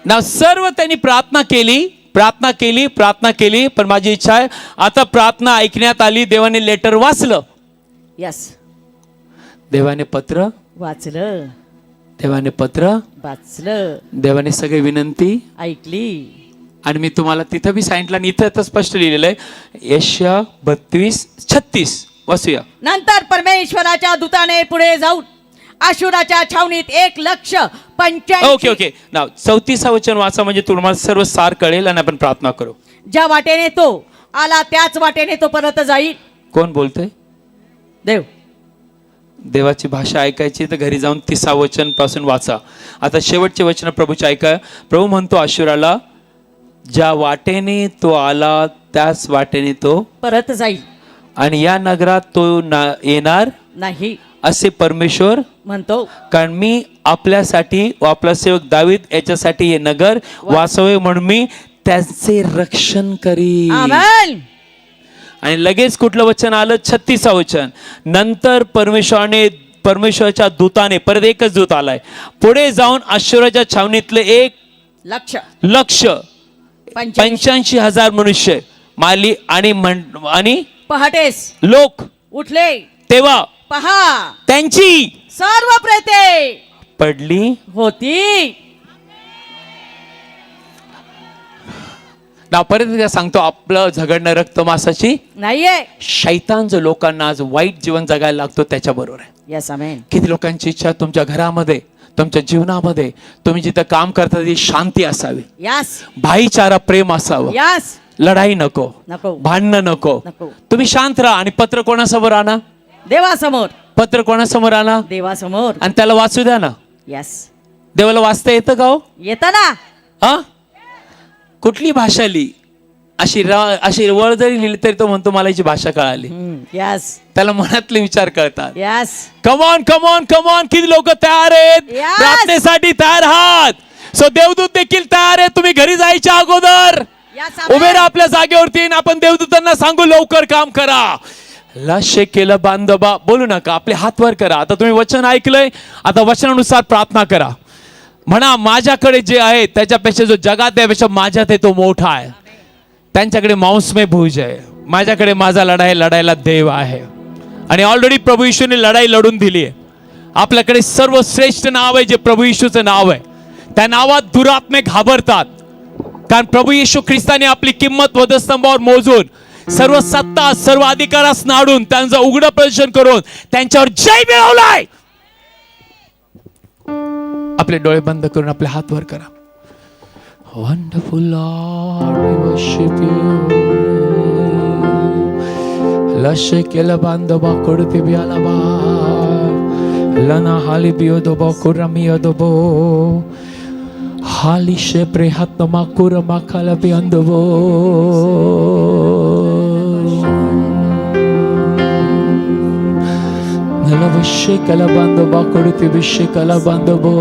ना सर्व त्यांनी प्रार्थना केली. पण माझी इच्छा आहे आता प्रार्थना ऐकण्यात आली. देवाने लेटर वाचलं. यस. देवाने पत्र वाचलं. देवाने सगळे विनंती ऐकली. आणि मी तुम्हाला तिथं बी सांगितलं आणि इथं तर स्पष्ट लिहिलेलं आहे यशया 32:36 वाचूया. नंतर परमेश्वराच्या दूताने पुढे जाऊन आशुराच्या छावणीत 1,85,000. Okay okay. नाव 34 वचन वाचा म्हणजे तुम्हाला सर्व सार कळेल आणि आपण प्रार्थना करू. ज्या वाटेने तो आला त्याच वाटेने तो परत जाईल. कोण बोलतोय. देव. देवाची भाषा ऐकायची तर घरी जाऊन 30 वचन पासून वाचा. आता शेवटचे वचन प्रभूचे ऐका. प्रभू म्हणतो आशुराला, ज्या वाटेने तो आला त्याच वाटेने तो परत जाईल आणि या नगरात तो येणार नाही, असे परमेश्वर म्हणतो. कारण मी आपल्यासाठी व आपला सेवक दावीद याच्यासाठी हे नगर वाचवे म्हणून मी त्याचे रक्षण करीन. आमेन. आणि लगेच कुठलं वचन आलं, 36 वचन. नंतर परमेश्वराच्या दूताने, परत एकच दूत आलाय, पुढे जाऊन आश्चर्याच्या छावणीतले 1,85,000 मनुष्य मारली आणि पहाटेस लोक उठले, तेव्हा पहा त्यांची सर्व प्रेते पडली होती. ना परत एकदा सांगतो, आपलं झगडणं रक्त मांसाची नाहीये. शैतान जो लोकांना आज वाईट जीवन जगायला लागतो त्याच्याबरोबर आहे. Yes amen. किती लोकांची इच्छा तुमच्या घरामध्ये, तुमच्या जीवनामध्ये, तुम्ही जिथं काम करता ती शांती असावी, यस. भाईचारा, प्रेम असावं, यस. लढाई नको, नको. भांडणं नको. नको. तुम्ही शांत राहा. आणि पत्र कोणासमोर आणा, देवासमोर. पत्र कोणासमोर आणा देवासमोर. आणि त्याला वाचू द्या ना. यस. देवाला वाचता येतं का हो? येतं ना. हा, कुठली भाषा लिही, अशी वळ जरी लिहिली तरी तो म्हणतो मला याची भाषा कळाली. यस. त्याला मनातले विचार कळतात. यस. Come on come on come on. किती लोक तयार आहेत Yes. प्रार्थनेसाठी, तयार आहात. सो देवदूत देखील तयार आहेत. तुम्ही घरी जायच्या अगोदर यस उभे राहा आपल्या जागेवरती. आपण देवदूतांना सांगू लवकर काम करा. लाशे केलं बांधबा बोलू नका, आपले हात वर करा. आता तुम्ही वचन ऐकलंय, आता वचनानुसार प्रार्थना करा. म्हणा माझ्याकडे जे आहे त्याच्यापेक्षा जो जगात त्यापेक्षा माझ्यात आहे तो मोठा आहे. त्यांच्याकडे मांसमय भुज आहे, माझ्याकडे माझा लढायला देव आहे. आणि ऑलरेडी प्रभू येशूने लढाई लढून दिली आहे. आपल्याकडे सर्वश्रेष्ठ नाव आहे जे प्रभू येशूचं नाव आहे. त्या नावात दुरात्मे घाबरतात. कारण प्रभू येशू ख्रिस्ताने आपली किंमत वधस्तंभावर मोजून, सर्व सत्ता सर्व अधिकारास नाडून, त्यांचं उघडं प्रदर्शन करून त्यांच्यावर जय मिळवलाय. आपले डोळे बंद करून आपले हात वर करा. Wonderful lord we worship you. लशे केला बांधबा कोडते बियालाबा लना हाली बियोदोबा कुरामियोदोबो हाली शे प्रेहात्मा कुरमा खाला बियांदोबो. नलवशे कला बांधबा कोडते बिशे कला बांधबो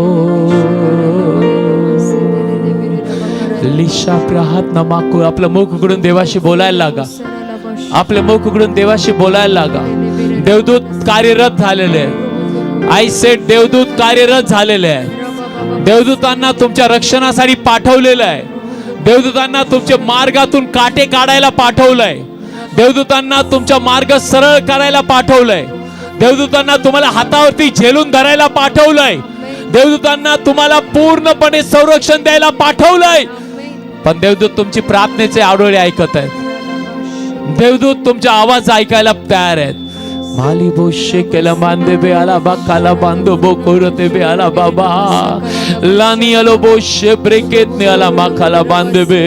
लिशा प्रहात्मा माकू. आपलं मुख उघडून देवाशी बोलायला लागा. आपले मुख उघडून देवाशी बोलायला लागा. देवदूत कार्यरत झालेले आहे. आय सेड देवदूत कार्यरत झालेले आहे. देवदूतांना तुमच्या रक्षणासाठी पाठवलेलं आहे. देवदूतांना तुमच्या मार्गातून काटे काढायला पाठवलंय. देवदूतांना तुमचा मार्ग सरळ करायला पाठवलंय. देवदूतांना तुम्हाला हातावरती झेलून धरायला पाठवलंय. देवदूतांना तुम्हाला पूर्णपणे संरक्षण द्यायला पाठवलंय. पण देवदूत तुमची प्रार्थनेचे आडोळे ऐकत आहेत. देवदूत तुमचा आवाज ऐकायला तयार आहेत. माली बोशे केला बांधे बे आला बा काला बांधो बो कोरते बे आला बाबा लानी आलो बोशे ब्रेकेत ने आला मा काला बांधे बे.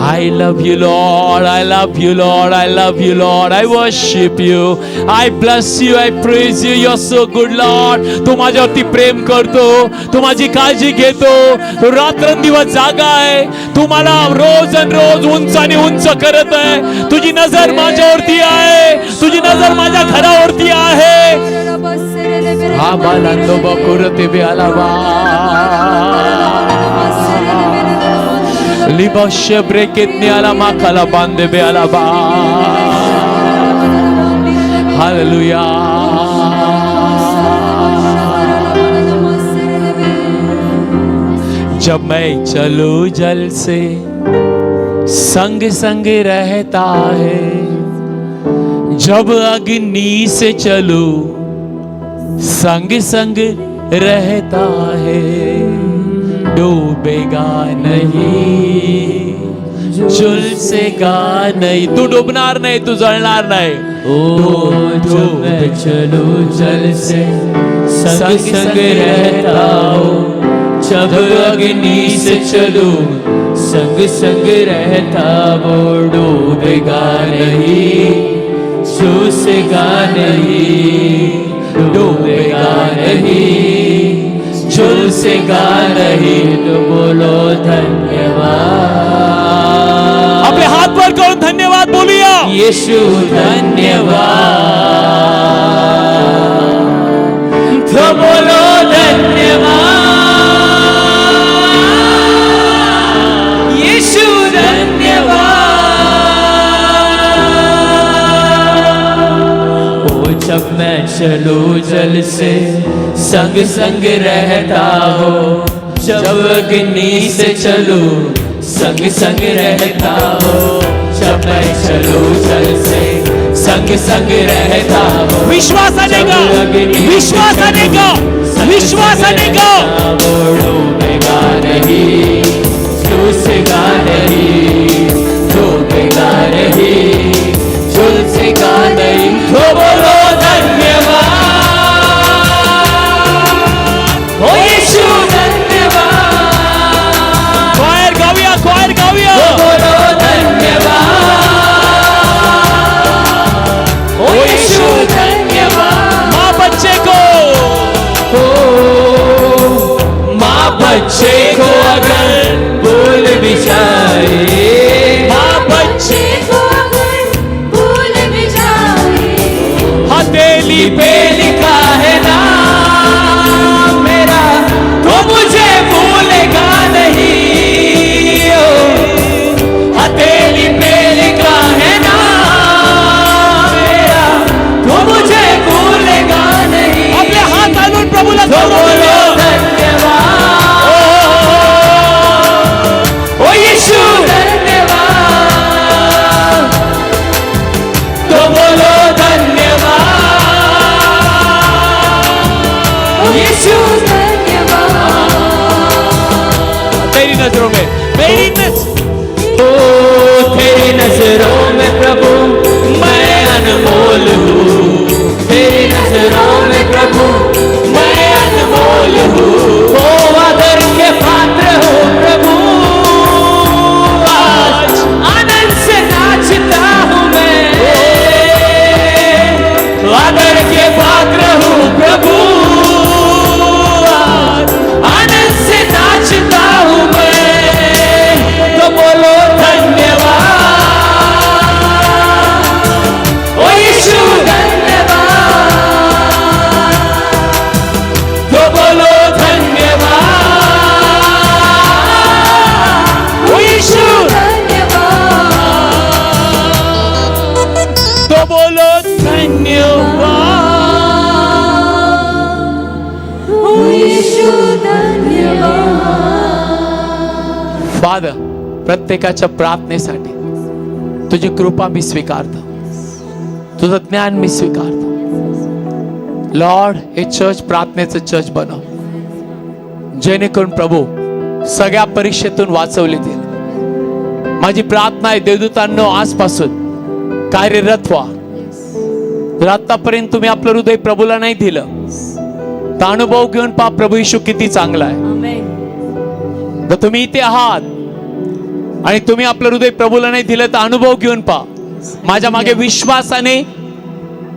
I love you Lord, I love you Lord, I love you Lord, I worship you, I bless you, I praise you, you're so good Lord. तू माझ्यावरती प्रेम करतो, तू माझी काळजी घेतो, तू रात्रंदिवस जागा आहे, तू मला रोज आणि रोज उंच आणि उंच करत आहे. तुझी नजर माझ्यावरती आहे, तुझी नजर माझ्या घरावरती आहे. हा बालांदो बकुरते बे आलावा लिबोशे ब्रेकेत ने आला माकाला बांधे बे आला बा. हालेलुया. जब मैं चलूं जल से संग संग रहता है, जब अग्नि से चलूं संग संग रहता है, डूबेगा नहीं झुलसेगा नहीं. तू डुबणार नाही, तू जळणार नाही. जब मैं चलूं जल से संग संग रहता हूँ, जब अग्नि से चलूं संग संग रहता वो, डूबेगा नहीं झुलसेगा नहीं, डूबेगा नहीं झुलसेगा नहीं. तो बोलो धन्यवाद. आपले हात वर करून धन्यवाद बोलूया. येशू धन्यवाद. तो बोलो धन्यवाद. येशू धन्यवाद. ओ जब मैं चलूं जल से संग संग रहता हो, जब अग्नि से चलूं संग संग रहता हो, जब मैं चलूं जल से संग संग रहता हो. विश्वास आनेगा, विश्वास आनेगा, विश्वास आनेगा. डूबेगा नहीं झुलसेगा नहीं, डूबेगा नहीं झुलसेगा नहीं. तो बोलो धन्यवाद. ओ यीशु धन्यवाद. क्वायर गाऊया, क्वायर गाऊया. बोलो धन्यवाद. ओ यीशु धन्यवाद. माँ बच्चे को, माँ बच्चे को अगर भूल भी जाए, माँ बच्चे को अगर भूल भी जाए, हथेली पे लिखा है ना मेरा, तो मुझे भूलेगा नहीं. हथेली पे लिखा है ना मेरा, तो मुझे भूलेगा नहीं. आपले हात आणून प्रभूला बोलो धन्यवाद. ओ येशू धन्यवाद. तो बोलो धन्यवाद. यीशु धन्यवाद। तेरी नजरों में, मेरी ओ तेरी नजरों में प्रभु मैं अनमोल हूँ, तेरी नजरों में प्रभु मैं अनमोल हूँ। ओ आदर के पात्र हो प्रभु, आज आनंद से नाचता हूँ मैं। आदर के पात्र हूँ प्रभु, आज आनंद से नाचता हूँ मैं। तो बोलो धन्यवाद, ओ यीशु धन्यवाद। तो बोलो धन्यवाद, ओ यीशु धन्यवाद। तो बोलो धन्यवाद। ओ यीशु धन्यवाद। फादर, प्रत्येकाच्या प्रार्थनेसाठी तुझी कृपा मी स्वीकारतो, तुझं ज्ञान मी स्वीकारतो. लॉर्ड, हे चर्च प्रार्थनेचं चर्च बनव, जेणेकरून प्रभू सगळ्या परीक्षेतून वाचवले जाईल. माझी प्रार्थना आहे देवदूतांनो, आजपासून कार्यरत व्हा. जर आतापर्यंत तुम्ही आपलं हृदय प्रभूला नाही दिलं तर अनुभव घेऊन पहा प्रभू येशू किती चांगला आहे. आमेन. जर तुम्ही इथे आहात आणि तुम्ही आपलं हृदय प्रभूला नाही दिलं तर अनुभव घेऊन पहा. माझ्या मागे विश्वासाने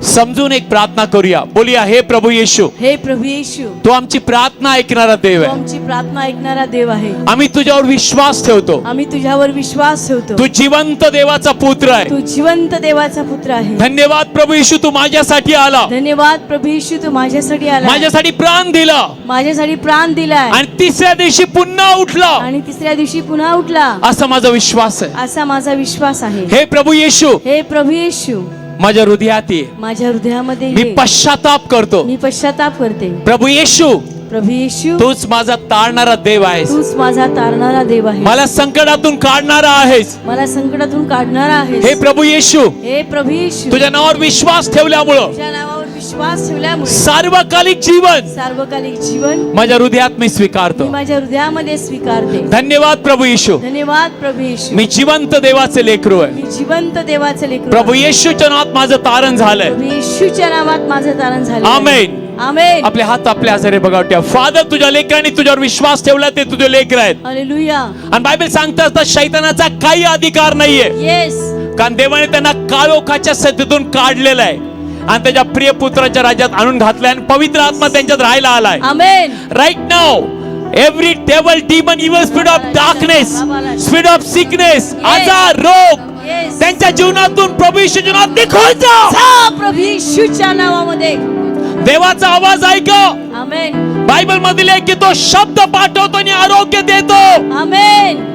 समजून एक प्रार्थना करूया. बोलूया, हे प्रभू येशू, हे प्रभू येशू, तू आमची प्रार्थना ऐकणारा देव तू आहे. आमची प्रार्थना ऐकणारा देव आहे. आम्ही तुझ्यावर विश्वास ठेवतो. आम्ही तुझ्यावर विश्वास ठेवतो. तू जिवंत देवाचा पुत्र आहे. तू जिवंत देवाचा पुत्र आहे. धन्यवाद प्रभू येशू, तू माझ्यासाठी आला, धन्यवाद प्रभू येशू, तू माझ्यासाठी आला, माझ्यासाठी प्राण दिला माझ्यासाठी प्राण दिलाय आणि तिसऱ्या दिवशी पुन्हा उठला, आणि तिसऱ्या दिवशी पुन्हा उठला, असा माझा विश्वास आहे. असा माझा विश्वास आहे. हे प्रभू येशू, हे प्रभू येशू, माझ्या हृदयात ये. माझ्या हृदयामध्ये मी ये. पश्चाताप करतो. मी पश्चाताप करते. प्रभू येशू, प्रभू येशू, तूच माझा तारणारा देव आहेस. तूच माझा तारणारा देव आहे. मला संकटातून काढणारा आहेस. मला संकटातून काढणारा आहे. हे प्रभू येशू, हे प्रभू येशू, तुझ्या नावावर विश्वास ठेवल्यामुळं तुझ्या नावावर विश्वास ठेवल्यामुळे सार्वकालिक जीवन सार्वकालिक जीवन माझ्या हृदयात मी मी स्वीकारतो. माझ्या हृदयामध्ये स्वीकारते. धन्यवाद प्रभू येशू, धन्यवाद प्रभू येशू, मी जिवंत देवाचे लेकरू आहे. मी जिवंत देवाचे लेकरू प्रभू आहे. येशूच्या नावात माझं तारण झालंय. प्रभू येशूच्या नावात माझं तारण झालं. आमेन. आमेन. आपले हात आपल्या आजारी बघावट्या. फादर, तुझ्या लेकरांनी तुझ्यावर विश्वास ठेवला, ते तुझे लेकर आहेत. हालेलुया. आणि बायबल सांगतं असतं शैतानाचा काही अधिकार नाहीये, येस. कारण देवाने त्यांना काळोखाच्या सत्तेतून काढलेलं आहे आणि त्याच्या प्रिय पुत्राच्या राज्यात आणून घातलंय आणि पवित्र आत्मा त्यांच्यात राहायला आलाय. आमेन. राईट नाव every devil, demon, evil spirit of darkness, spirit of sickness, आजार, रोग येस. त्यांच्या जीवनातून प्रभू येशूच्या नावात निघून जा. जा प्रभू येशूच्या नावामध्ये. देवाचा आवाज ऐका. आमेन. बायबल मधील एक की तो शब्द पाठवतो आणि आरोग्य देतो, आमेन.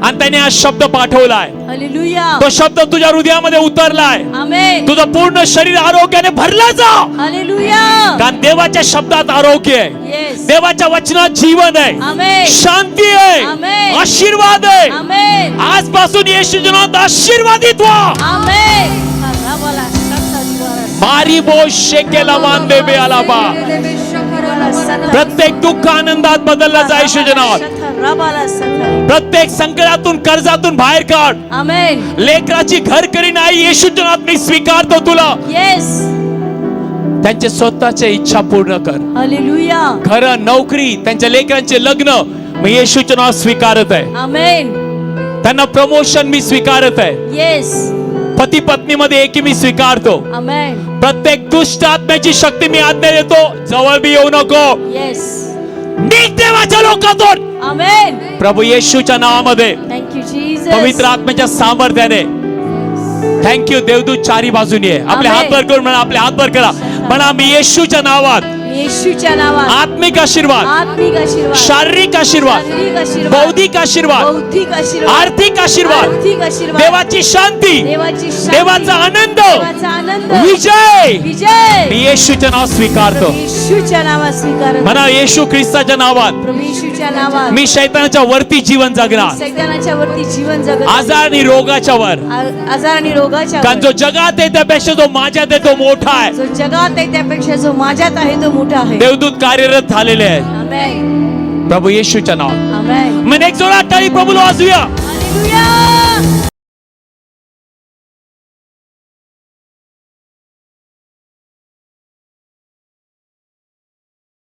आणि त्याने हा शब्द पाठवलाय. हालेलुया. तो शब्द तुझ्या हृदयामध्ये उतरलाय. आमेन. तुझं पूर्ण शरीर आरोग्याने भरला जा, हालेलुया. कारण देवाच्या शब्दात आरोग्य आहे, येस. देवाच्या वचनात जीवन आहे, आमेन. शांती आहे, आमेन. आशीर्वाद आहे. आमेन. आजपासून येशूच्या नावात आशीर्वादित व्हा. आमेन. राबाला सत्ता दिवारा. मारी बोश शेकेला वांदे बे आलाबा. प्रत्येक दुःख आनंदात बदलला जा येशूच्या नावात. राबाला सत्ता. प्रत्येक संकटातून कर्जातून बाहेर काढ. आमेन. लेकराची घर करी नाही, येशूच्या नावात मी स्वीकारतो तुला. येस. त्यांचे स्वतःच्या इच्छा पूर्ण कर. हालेलुया. घर, नोकरी, त्यांच्या लेकरांचे लग्न मी येशूच्या नावात स्वीकारत आहे. आमेन. त्यांना प्रमोशन मी स्वीकारत आहे. येस. पती पत्नी मध्ये एकी मी स्वीकारतो. आमेन. प्रत्येक दुष्ट आत्म्याची शक्ती मी आज्ञा देतो, जवळ बी येऊ नको. येस. निघ देवाच्या लोकातून. आमेन. प्रभू येशूच्या नावामध्ये, थँक्यू जीसस. पवित्र आत्म्याच्या सामर्थ्याने. थँक्यू. देवदूत चारी बाजूने आहे. आपले आमेन. हात वर करून म्हणा, आपले हात वर करा, म्हणा मी येशूच्या नावात येशूच्या नावात आत्मिक आशीर्वाद, आत्मिक आशीर्वाद, शारीरिक आशीर्वाद, शारीरिक आशीर्वाद, बौद्धिक आशीर्वाद, बौद्धिक आशीर्वाद, आर्थिक आशीर्वाद, आर्थिक आशीर्वाद, देवाची शांती, देवाची शांती, देवाचा आनंद, देवाचा आनंद, विजय विजय मी येशूच्या नावात स्वीकारतो. प्रभू येशूच्या नावात स्वीकार. म्हणा, येशू ख्रिस्ताच्या नावात प्रभू येशूच्या नावात मी शैतानाच्या वरती जीवन जगणार, सैतानाच्या वरती जीवन जगत, आजार आणि रोगाच्या वर. आजार आणि रोगाच्या कारण वर. जो जगात आहे त्यापेक्षा जो माझ्यात आहे तो मोठा आहे. जो जगात आहे त्यापेक्षा जो माझ्यात आहे तो मोठा आहे. देवदूत कार्यरत झालेले आहे आमेन. प्रभू येशूच्या नावात. आमेन. मन एक जोरात टाळी प्रभूला वाजूया. हालेलुया.